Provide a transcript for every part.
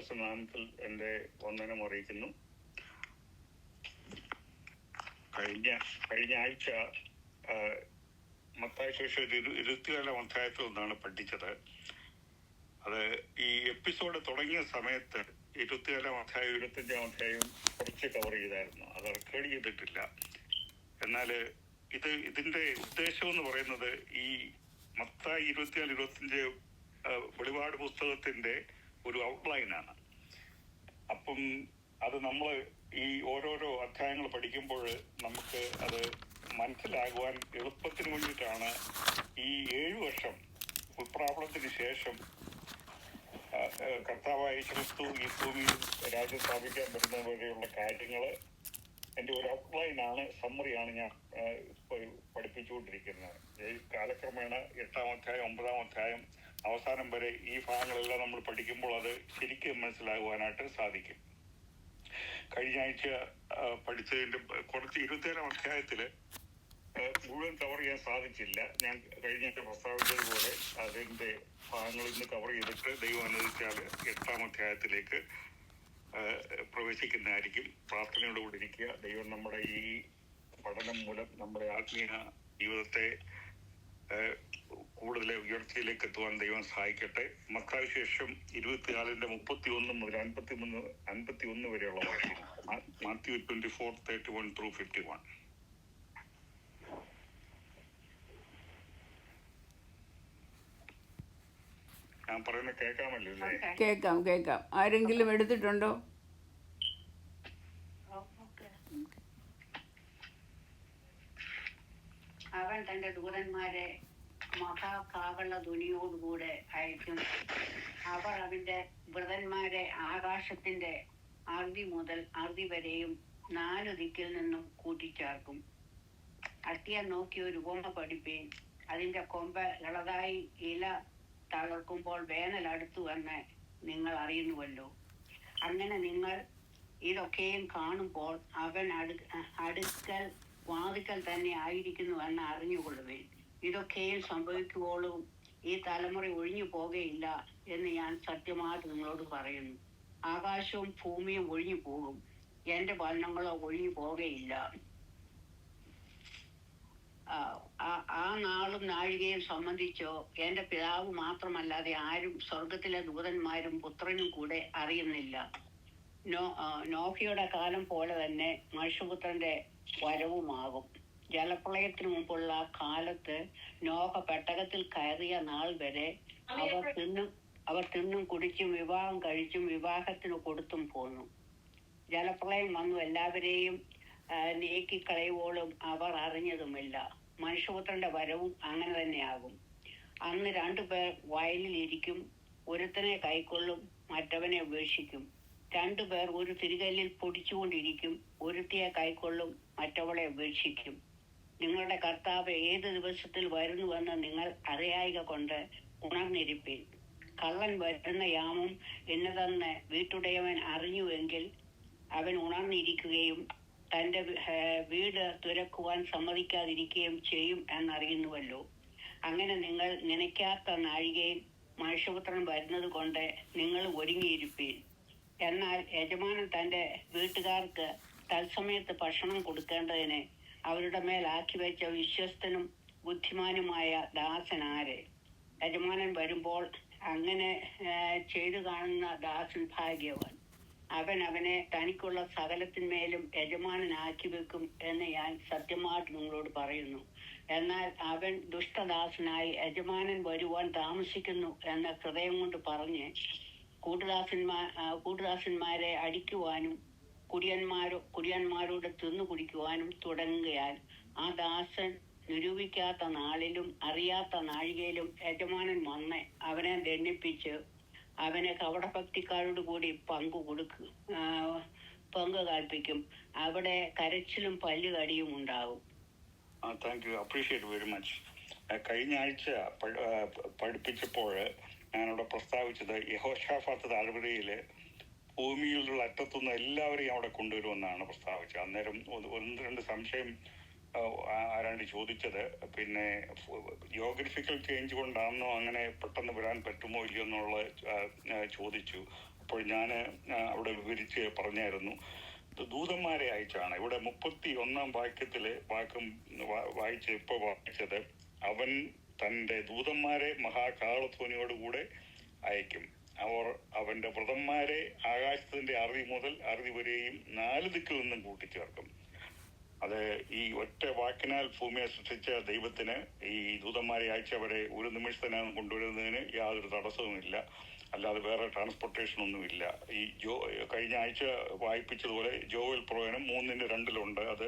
യേശുക്രിസ്തു നാമത്തിൽ എൻ്റെ വന്ദനം അറിയിക്കുന്നു. കഴിഞ്ഞ ആഴ്ച മത്തായി സുവിശേഷം 24 അധ്യായത്തിൽ നിന്നാണ് പഠിച്ചത്. അത് ഈ എപ്പിസോഡ് തുടങ്ങിയ സമയത്ത് 24 അധ്യായം 25 അധ്യായം കുറച്ച് കവർ ചെയ്തായിരുന്നു. അത് റെക്കോർഡ് ചെയ്തിട്ടില്ല. എന്നാൽ ഇതിന്റെ ഉദ്ദേശം എന്ന് പറയുന്നത് ഈ മത്തായി 24-25 വെളിപാട് പുസ്തകത്തിന്റെ ഒരു ഔട്ട്ലൈനാണ്. അപ്പം അത് നമ്മൾ ഈ ഓരോരോ അധ്യായങ്ങൾ പഠിക്കുമ്പോൾ നമുക്ക് അത് മനസ്സിലാകുവാൻ എളുപ്പത്തിന് വേണ്ടിയിട്ടാണ് ഈ 7 വർഷം ഉൾപ്രാപണത്തിന് ശേഷം കർത്താവായ യേശുക്രിസ്തു ഈ ഭൂമിയിൽ രാജ്യം സ്ഥാപിക്കാൻ പറ്റുന്ന വരെയുള്ള കാര്യങ്ങൾ എൻ്റെ ഒരു ഔട്ട്ലൈനാണ്, സമ്മറിയാണ് ഞാൻ പഠിപ്പിച്ചുകൊണ്ടിരിക്കുന്നത്. കാലക്രമേണ 8-ാം അധ്യായം 9-ാം അധ്യായം അവസാനം വരെ ഈ ഭാഗങ്ങളെല്ലാം നമ്മൾ പഠിക്കുമ്പോൾ അത് ശരിക്കും മനസ്സിലാകുവാനായിട്ട് സാധിക്കും. കഴിഞ്ഞ ആഴ്ച പഠിച്ചതിൻ്റെ കുറച്ച് 27-ാം അധ്യായത്തിൽ മുഴുവൻ കവർ ചെയ്യാൻ സാധിച്ചില്ല. ഞാൻ കഴിഞ്ഞ പ്രസ്താവിച്ചതുപോലെ അതിൻ്റെ ഭാഗങ്ങൾ ഇന്ന് കവർ ചെയ്തിട്ട് ദൈവം അനുവദിച്ചാൽ 8-ാം അധ്യായത്തിലേക്ക് പ്രവേശിക്കുന്നതായിരിക്കും. പ്രാർത്ഥനയോട് കൂടി ഇരിക്കുക. ദൈവം നമ്മുടെ ഈ പഠനം മൂലം നമ്മുടെ ആത്മീയ ജീവിതത്തെ കൂടുതൽ ഉയർച്ചയിലേക്ക് എത്തുവാൻ ദൈവം സഹായിക്കട്ടെ. മത്തായി സുവിശേഷം 24-ന്റെ 31 മുതൽ 51 വരെയുള്ള വാക്യം. മാത്യു 24:31-51. ഞാൻ പറയുന്നത് കേൾക്കാമല്ലോ അല്ലേ? കേൾക്കാം. ആരെങ്കിലും എടുത്തിട്ടുണ്ടോ? അവൻ തന്റെ ദൂതന്മാരെ മഹാകാവള ധ്വനിയോടുകൂടെ അയക്കും. അവർ അവന്റെ വൃതന്മാരെ ആകാശത്തിന്റെ അറുതി മുതൽ അറുതി വരെയും 4 ദിക്കിൽ നിന്നും കൂട്ടിച്ചേർക്കും. അത്തിയെ നോക്കി ഒരു ഉപമ പഠിപ്പീൻ. അതിന്റെ കൊമ്പ് ഇളതായി ഇല തളർക്കുമ്പോൾ വേനൽ അടുത്തു എന്ന് നിങ്ങൾ അറിയുന്നുവല്ലോ. അങ്ങനെ നിങ്ങൾ ഇതൊക്കെയും കാണുമ്പോൾ അവൻ അടുക്കൽ വാതിക്കൽ തന്നെ ആയിരിക്കുന്നു എന്ന് അറിഞ്ഞുകൊള്ളുവേൻ. ഇതൊക്കെയും സംഭവിക്കുമ്പോഴും ഈ തലമുറ ഒഴിഞ്ഞു പോകുകയില്ല എന്ന് ഞാൻ സത്യമായിട്ട് നിങ്ങളോട് പറയുന്നു. ആകാശവും ഭൂമിയും ഒഴിഞ്ഞു പോകും, എന്റെ വചനങ്ങളോ ഒഴിഞ്ഞു പോകുകയില്ല. ആ നാളും നാഴികയും സംബന്ധിച്ചോ എന്റെ പിതാവ് മാത്രമല്ലാതെ ആരും സ്വർഗത്തിലെ ദൂതന്മാരും പുത്രനും കൂടെ അറിയുന്നില്ല. നോഹയുടെ കാലം പോലെ തന്നെ മനുഷ്യപുത്രന്റെ വരവുമാകും. ജലപ്രളയത്തിനു മുമ്പുള്ള കാലത്ത് നോഹ പെട്ടകത്തിൽ കയറിയ നാൾ വരെ അവർ തിന്നും കുടിച്ചും വിവാഹം കഴിച്ചും വിവാഹത്തിന് കൊടുത്തും പോന്നു. ജലപ്രളയം വന്നു എല്ലാവരെയും നീക്കിക്കളയുവോളും അവർ അറിഞ്ഞതുമില്ല. മനുഷ്യപുത്രന്റെ വരവും അങ്ങനെ തന്നെയാകും. അന്ന് 2 പേർ വയലിലിരിക്കും, ഒരുത്തനെ കൈക്കൊള്ളും, മറ്റവനെ ഉപേക്ഷിക്കും. 2 പേർ ഒരു തിരികല്ലിൽ പൊടിച്ചുകൊണ്ടിരിക്കും, ഒരുത്തിയെ കൈക്കൊള്ളും, മറ്റവളെ ഉപേക്ഷിക്കും. നിങ്ങളുടെ കർത്താവ് ഏത് ദിവസത്തിൽ വരുന്നുവെന്ന് നിങ്ങൾ അറിയായിക കൊണ്ട് ഉണർന്നിരിപ്പീൻ. കള്ളൻ വരുന്ന യാമം എന്നതെന്ന് വീട്ടുടയവൻ അറിഞ്ഞുവെങ്കിൽ അവൻ ഉണർന്നിരിക്കുകയും തന്റെ വീട് തുറക്കുവാൻ സമ്മതിക്കാതിരിക്കുകയും ചെയ്യും എന്നറിയുന്നുവല്ലോ. അങ്ങനെ നിങ്ങൾ നനയ്ക്കാത്ത നാഴികയിൽ മനുഷ്യപുത്രൻ വരുന്നത് കൊണ്ട് നിങ്ങൾ ഒരുങ്ങിയിരിപ്പീൻ. എന്നാൽ യജമാനൻ തന്റെ വീട്ടുകാർക്ക് തത്സമയത്ത് ഭക്ഷണം കൊടുക്കേണ്ടതിന് അവരുടെ മേൽ ആക്കി വെച്ച വിശ്വസ്തനും ബുദ്ധിമാനുമായ ദാസൻ ആര്? യജമാനൻ വരുമ്പോൾ അങ്ങനെ ചെയ്തു കാണുന്ന ദാസൻ ഭാഗ്യവാൻ. അവനെ തനിക്കുള്ള സകലത്തിന്മേലും യജമാനനാക്കി വെക്കും എന്ന് ഞാൻ സത്യമായിട്ട് നിങ്ങളോട് പറയുന്നു. എന്നാൽ അവൻ ദുഷ്ടദാസനായി യജമാനൻ വരുവാൻ താമസിക്കുന്നു എന്ന് ഹൃദയം കൊണ്ട് പറഞ്ഞ് കൂട്ടുദാസന്മാരെ അടിക്കുവാനും കുടിയന്മാരോട് തിന്നു കുടിക്കുവാനും തുടങ്ങുകയാൽ ആ ദാസൻ നിരൂപിക്കാത്ത നാളിലും അറിയാത്ത നാഴികയിലും യജമാനൻ വന്ന് അവനെ ദണ്ഡിപ്പിച്ച് അവനെ കപടഭക്തിക്കാരോട് കൂടി പങ്കു കൽപ്പിക്കും. അവിടെ കരച്ചിലും പല്ലുകടിയും ഉണ്ടാകും. Thank you, appreciate very much. കഴിഞ്ഞ ആഴ്ച പഠിപ്പിച്ചപ്പോൾ ഞാനവിടെ പ്രസ്താവിച്ചത് യഹോശാഫാത്ത് താഴ്വരയിൽ ഭൂമിയിലുള്ള അറ്റത്തുനിന്ന് എല്ലാവരെയും അവിടെ കൊണ്ടുവരുമെന്നാണ് പ്രസ്താവിച്ചത്. അന്നേരം 1-2 സംശയം ആരാണ്ട് ചോദിച്ചത്, പിന്നെ ജിയോഗ്രഫിക്കൽ ചേഞ്ച് കൊണ്ടാണെന്നോ അങ്ങനെ പെട്ടെന്ന് വരാൻ പറ്റുമോ ഇല്ലയോ എന്നുള്ള ചോദിച്ചു. അപ്പോൾ ഞാൻ അവിടെ വിവരിച്ച് പറഞ്ഞായിരുന്നു, ദൂതന്മാരെ അയച്ചാണ്. ഇവിടെ 31 വാക്യത്തില് വായിച്ച് ഇപ്പോൾ വായിച്ചത്, അവൻ തൻ്റെ ദൂതന്മാരെ മഹാകാളധ്വനിയോടുകൂടെ അയക്കും. അവർ അവന്റെ വ്രതന്മാരെ ആകാശത്തിന്റെ അറുതി മുതൽ അറുതി വരെയും 4 ദിക്കിൽ നിന്നും കൂട്ടിച്ചേർക്കും. അത് ഈ ഒറ്റ വാക്കിനാൽ ഭൂമിയെ സൃഷ്ടിച്ച ദൈവത്തിന് ഈ ദൂതന്മാരെ അയച്ചവരെ ഒരു നിമിഷത്തിനകം കൊണ്ടുവരുന്നതിന് യാതൊരു തടസ്സവുമില്ല. അല്ലാതെ വേറെ ട്രാൻസ്പോർട്ടേഷൻ ഒന്നുമില്ല. ഈ കഴിഞ്ഞ ആഴ്ച വായിപ്പിച്ചതുപോലെ ജോവൽ പ്രവചനം 3:2 അത്.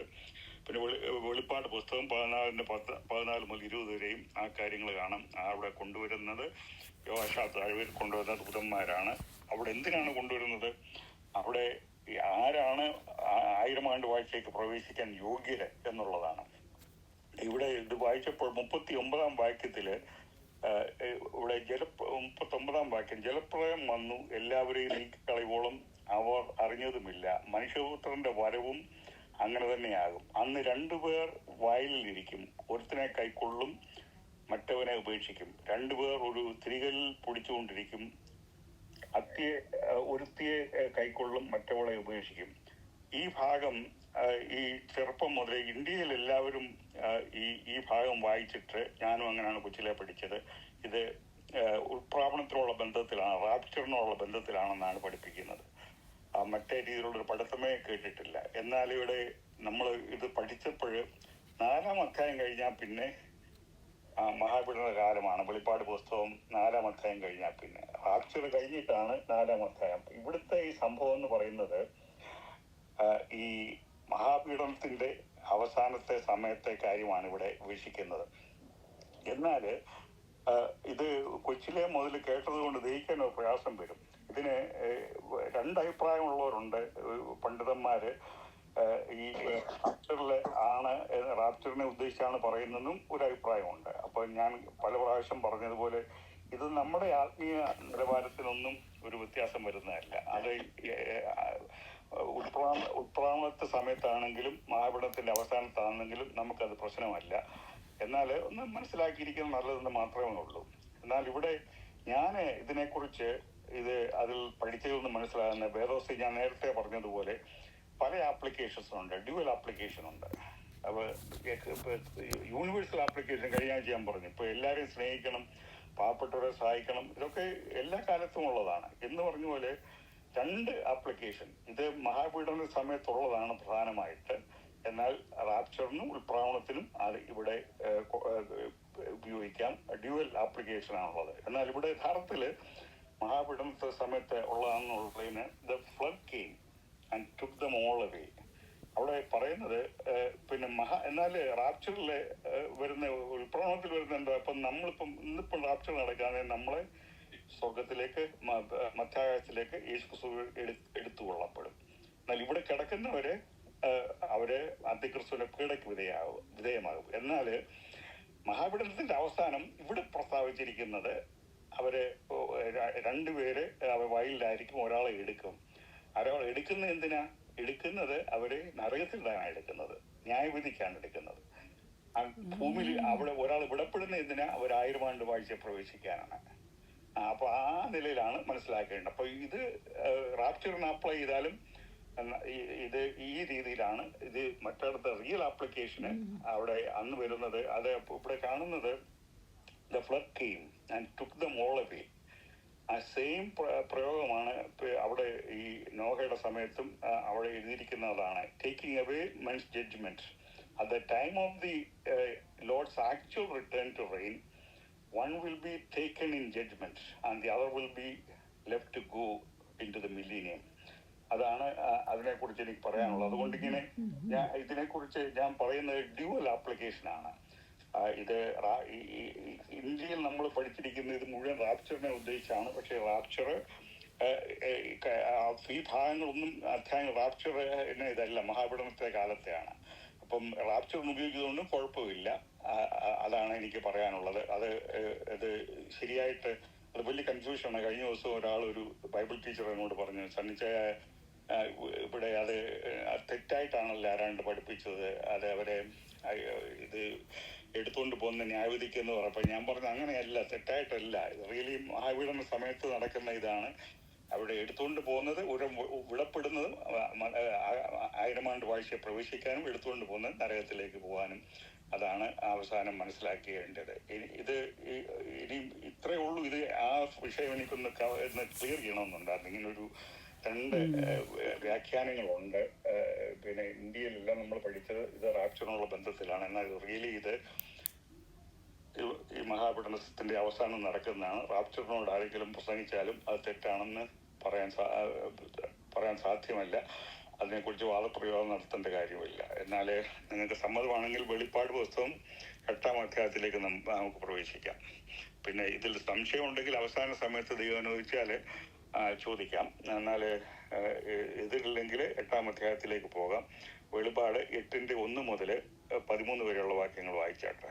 പിന്നെ വെളിപ്പാട് പുസ്തകം 14 മുതൽ 20 വരെയും ആ കാര്യങ്ങൾ കാണാം. അവിടെ കൊണ്ടുവരുന്നത് യോശാത്താഴ്വർ കൊണ്ടുവരുന്ന ദൂതന്മാരാണ്. അവിടെ എന്തിനാണ് കൊണ്ടുവരുന്നത്? അവിടെ ആരാണ് 1000 ആണ്ട് വാഴ്ചയ്ക്ക് പ്രവേശിക്കാൻ യോഗ്യര് എന്നുള്ളതാണ്. ഇവിടെ ഇത് വായിച്ചപ്പോൾ 39 വാക്യത്തില് ഇവിടെ 39 വാക്യം, ജലപ്രളയം വന്നു, എല്ലാവരെയും നീക്കിക്കളയോളം അവർ അറിഞ്ഞതുമില്ല, മനുഷ്യപുത്രന്റെ വരവും അങ്ങനെ തന്നെയാകും. അന്ന് 2 പേർ വയലിലിരിക്കും, ഒരുത്തനെ കൈക്കൊള്ളും, മറ്റവനെ ഉപേക്ഷിക്കും. 2 പേർ ഒരു തിരികലിൽ പൊടിച്ചുകൊണ്ടിരിക്കും, ഒരുത്തിയെ കൈക്കൊള്ളും, മറ്റവളെ ഉപേക്ഷിക്കും. ഈ ഭാഗം ഈ ചെറുപ്പം മുതൽ ഇന്ത്യയിൽ എല്ലാവരും ഈ ഭാഗം വായിച്ചിട്ട്, ഞാനും അങ്ങനെയാണ് കൊച്ചിലെ പഠിച്ചത്, ഇത് ഉൾപ്രാവണത്തിനുള്ള ബന്ധത്തിലാണ്, റാപ്ചറിനുള്ള ബന്ധത്തിലാണെന്നാണ് പഠിപ്പിക്കുന്നത്. മറ്റേ രീതിയിലുള്ളൊരു പഠിത്തമേ കേട്ടിട്ടില്ല. എന്നാൽ ഇവിടെ നമ്മൾ ഇത് പഠിച്ചപ്പോൾ 4-ാം അധ്യായം കഴിഞ്ഞാൽ പിന്നെ മഹാപീഡന കാലമാണ്. വെളിപ്പാട് പുസ്തകം 4-ാം അധ്യായം കഴിഞ്ഞാൽ പിന്നെ റാപ്ചർ കഴിഞ്ഞിട്ടാണ് 4-ാം അധ്യായം. ഇവിടുത്തെ ഈ സംഭവം എന്ന് പറയുന്നത് ഈ മഹാപീഡനത്തിന്റെ അവസാനത്തെ സമയത്തെ കാര്യമാണ് ഇവിടെ വീക്ഷിക്കുന്നത്. എന്നാല് ഇത് കൊച്ചിലെ മുതൽ കേട്ടത് കൊണ്ട് ദഹിക്കാൻ ഒരു പ്രയാസം വരും. ഇതിന് 2 അഭിപ്രായമുള്ളവരുണ്ട് പണ്ഡിതന്മാര്. ഈ റാപ്ചറിനെ ഉദ്ദേശിച്ചാണ് പറയുന്നതെന്നും ഒരു അഭിപ്രായമുണ്ട്. അപ്പൊ ഞാൻ പല പ്രാവശ്യം പറഞ്ഞതുപോലെ ഇത് നമ്മുടെ ആത്മീയ നിലവാരത്തിനൊന്നും ഒരു വ്യത്യാസം വരുന്നതല്ല. അത് ഉത്പ്രാവണത്തെ സമയത്താണെങ്കിലും മഹാപീഡനത്തിന്റെ അവസാനത്താണെങ്കിലും നമുക്കത് പ്രശ്നമല്ല. എന്നാൽ ഒന്ന് മനസ്സിലാക്കിയിരിക്കുന്നത് നല്ലതെന്ന് മാത്രമേ ഉള്ളൂ. എന്നാൽ ഇവിടെ ഞാൻ ഇതിനെക്കുറിച്ച് അതിൽ പഠിച്ചതൊന്ന് മനസ്സിലാകുന്ന വേദോസ് ഞാൻ നേരത്തെ പറഞ്ഞതുപോലെ പല ആപ്ലിക്കേഷൻസ് ഉണ്ട്, ഡ്യുവൽ ആപ്ലിക്കേഷൻ ഉണ്ട്. അപ്പൊ യൂണിവേഴ്സൽ ആപ്ലിക്കേഷൻ കഴിഞ്ഞ ആഴ്ച ഞാൻ പറഞ്ഞു, ഇപ്പൊ എല്ലാവരെയും സ്നേഹിക്കണം, പാവപ്പെട്ടവരെ സഹായിക്കണം, ഇതൊക്കെ എല്ലാ കാലത്തും ഉള്ളതാണ് എന്ന് പറഞ്ഞ പോലെ 2 ആപ്ലിക്കേഷൻ ഇത് മഹാപീഡന സമയത്തുള്ളതാണ് പ്രധാനമായിട്ട്. എന്നാൽ റാപ്ചറിനും ഉൾപ്രാവണത്തിനും അത് ഇവിടെ ഉപയോഗിക്കാം. ഡ്യുവൽ ആപ്ലിക്കേഷൻ ആണുള്ളത്. എന്നാൽ ഇവിടെ യഥാർത്ഥത്തില് മഹാപീഡനത്തെ സമയത്ത് ഉള്ളതാണെന്നുള്ളതിന് the flood came and took them all away. അവിടെ പറയുന്നത് പിന്നെ എന്നാല് റാപ്ചറില് വരുന്ന ഉൾപ്രാവണത്തിൽ വരുന്ന എന്താ, ഇപ്പം നമ്മളിപ്പം ഇന്നിപ്പം റാപ്ചർ നടക്കാതെ നമ്മളെ സ്വർഗത്തിലേക്ക് മധ്യാകാശത്തിലേക്ക് യേശുക്രിസ്തു എടുത്തു കൊള്ളപ്പെടും. എന്നാൽ ഇവിടെ കിടക്കുന്നവര് അവര് അന്ത്യക്രിസ്തുവിന്റെ പീഡയ്ക്ക് വിധേയമാകും. എന്നാല് മഹാപീഡനത്തിന്റെ അവസാനം ഇവിടെ പ്രസ്താവിച്ചിരിക്കുന്നത് അവര് 2 പേര് വയലിലായിരിക്കും, ഒരാളെ എടുക്കും. ഒരാൾ എടുക്കുന്നത് എന്തിനാ എടുക്കുന്നത്? അവര് നരകത്തിലാണ് എടുക്കുന്നത്, ന്യായവിധിക്കാണ് എടുക്കുന്നത്. ഭൂമിയിൽ അവിടെ ഒരാൾ വിടപ്പെടുന്ന എന്തിനാ? അവർ 1000 ആണ്ട് വാഴ്ച പ്രവേശിക്കാനാണ്. അപ്പൊ ആ നിലയിലാണ് മനസ്സിലാക്കേണ്ടത്. അപ്പൊ ഇത് റാപ്ചറിന് അപ്ലൈ ചെയ്താലും ഇത് ഈ രീതിയിലാണ്. ഇത് മറ്റിടത്ത് റിയൽ ആപ്ലിക്കേഷന് അവിടെ അന്ന് വരുന്നത്. അത് ഇവിടെ കാണുന്നത് the flood came and took them all away. ആ സെയിം പ്രയോഗമാണ് അവിടെ ഈ നോഹയുടെ സമയത്തും അവിടെ എഴുതിയിരിക്കുന്നതാണ്. Taking away men's judgment at the time of the lord's actual return to reign, one will be taken in judgment and the other will be left to go into the millennium. അതാണ് അതിനെക്കുറിച്ച് എനിക്ക് പറയാനുള്ളത്. അതുകൊണ്ട് ഇതിനെക്കുറിച്ച് ഞാൻ പറയുന്നത് dual application ആണ്. ഇത് ഇന്ത്യയിൽ നമ്മൾ പഠിച്ചിരിക്കുന്ന ഇത് മുഴുവൻ റാപ്ചറിനെ ഉദ്ദേശിച്ചാണ്. പക്ഷെ റാപ്ചർ ഈ ഭാഗങ്ങളൊന്നും അധ്യായങ്ങൾ റാപ്ചർ ഇതല്ല, മഹാപീഡനത്തെ കാലത്തെയാണ്. അപ്പം റാപ്ചറിന് ഉപയോഗിച്ചതുകൊണ്ടും കുഴപ്പമില്ല. അതാണ് എനിക്ക് പറയാനുള്ളത്. അത് ശരിയായിട്ട് അത് വലിയ കൺഫ്യൂഷനാണ്. കഴിഞ്ഞ ദിവസം ഒരു ബൈബിൾ ടീച്ചർ എന്നോട് പറഞ്ഞു, സണ്ണിച്ചായ ഇവിടെ അത് തെറ്റായിട്ടാണല്ലോ ആരാണ്ട് പഠിപ്പിച്ചത്, അത് അവരെ ഇത് എടുത്തുകൊണ്ട് പോകുന്ന ന്യായവിധിക്കെന്ന് പറഞ്ഞപ്പോൾ ഞാൻ പറഞ്ഞു അങ്ങനെയല്ല, തെറ്റായിട്ടല്ല. ഇത് റിയലി മഹാപീഡന സമയത്ത് നടക്കുന്ന ഇതാണ്. അവിടെ എടുത്തുകൊണ്ട് പോകുന്നത് ഒരു വിളപ്പെടുന്നതും 1000 ആണ്ട് വാഴ്ചയെ പ്രവേശിക്കാനും എടുത്തുകൊണ്ട് പോകുന്നത് നരകത്തിലേക്ക് പോകാനും. അതാണ് അവസാനം മനസ്സിലാക്കേണ്ടത്. ഇത് ഇനിയും ഇത്രയേ ഉള്ളൂ. ഇത് ആ വിഷയം എനിക്കൊന്ന് ക്ലിയർ ചെയ്യണമെന്നുണ്ടായിരുന്നു. ഇങ്ങനൊരു 2 വ്യാഖ്യാനങ്ങളുണ്ട്. പിന്നെ ഇന്ത്യയിലെല്ലാം നമ്മൾ പഠിച്ചത് ഇത് റാപ്ചറിനുള്ള ബന്ധത്തിലാണ്. എന്നാൽ റിയലി ഇത് ഈ മഹാപഠനത്തിന്റെ അവസാനം നടക്കുന്നതാണ്. റാപ്ചറിനോട് ആരെങ്കിലും പ്രസംഗിച്ചാലും അത് തെറ്റാണെന്ന് പറയാൻ സാധ്യമല്ല. അതിനെക്കുറിച്ച് വാദപ്രയോഗം നടത്തേണ്ട കാര്യമില്ല. എന്നാൽ നിങ്ങൾക്ക് സമ്മതമാണെങ്കിൽ വെളിപ്പാട് പുസ്തകം 8-ാം അധ്യായത്തിലേക്ക് നമുക്ക് പ്രവേശിക്കാം. പിന്നെ ഇതിൽ സംശയം ഉണ്ടെങ്കിൽ അവസാന സമയത്ത് ദൈവം അനുവദിച്ചാൽ ചോദിക്കാം. എന്നാൽ ഇതില്ലെങ്കിൽ 8-ാം അധ്യായത്തിലേക്ക് പോകാം. വെളിപ്പാട് 8-ന്റെ 1 മുതൽ 13 വരെയുള്ള വാക്യങ്ങൾ വായിച്ചാട്ടെ.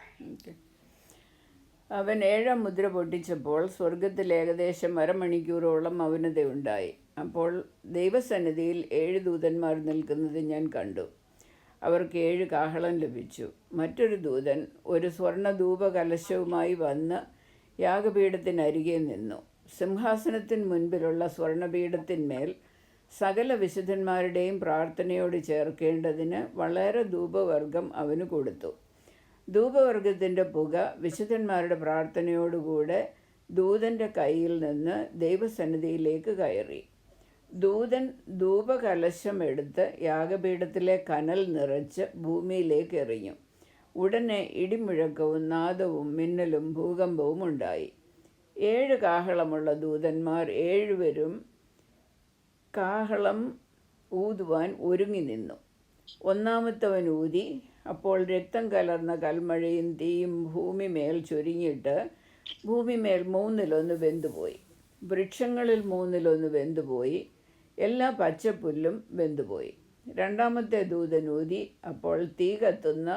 അവൻ 7-ാം മുദ്ര പൊട്ടിച്ചപ്പോൾ സ്വർഗത്തിൽ ഏകദേശം അരമണിക്കൂറോളം മൗനതയുണ്ടായി. അപ്പോൾ ദൈവസന്നിധിയിൽ 7 ദൂതന്മാർ നിൽക്കുന്നത് ഞാൻ കണ്ടു. അവർക്ക് 7 കാഹളം ലഭിച്ചു. മറ്റൊരു ദൂതൻ ഒരു സ്വർണ്ണ ധൂപകലശവുമായി വന്ന് യാഗപീഠത്തിനരികെ നിന്നു. സിംഹാസനത്തിന് മുൻപിലുള്ള സ്വർണ്ണപീഠത്തിന്മേൽ സകല വിശുദ്ധന്മാരുടെയും പ്രാർത്ഥനയോട് ചേർക്കേണ്ടതിന് വളരെ ധൂപവർഗം അവന് കൊടുത്തു. ധൂപവർഗത്തിൻ്റെ പുക വിശുദ്ധന്മാരുടെ പ്രാർത്ഥനയോടുകൂടെ ദൂതൻ്റെ കയ്യിൽ നിന്ന് ദൈവസന്നിധിയിലേക്ക് കയറി. ദൂതൻ ധൂപകലശം എടുത്ത് യാഗപീഠത്തിലെ കനൽ നിറച്ച് ഭൂമിയിലേക്ക് എറിഞ്ഞു. ഉടനെ ഇടിമുഴക്കവും നാദവും മിന്നലും ഭൂകമ്പവും ഉണ്ടായി. 7 കാഹളമുള്ള ദൂതന്മാർ 7 കാഹളം ഊതുവാൻ ഒരുങ്ങി നിന്നു. 1-ാമത്തവൻ ഊതി. അപ്പോൾ രക്തം കലർന്ന കൽമഴയും തീയും ഭൂമിമേൽ ചൊരിഞ്ഞിട്ട് ഭൂമിമേൽ 1/3 വെന്തുപോയി. വൃക്ഷങ്ങളിൽ 1/3 വെന്തുപോയി. എല്ലാ പച്ചപ്പുല്ലും വെന്തുപോയി. 2-ാമത്തെ ദൂതൻ ഊതി. അപ്പോൾ തീ കത്തുന്ന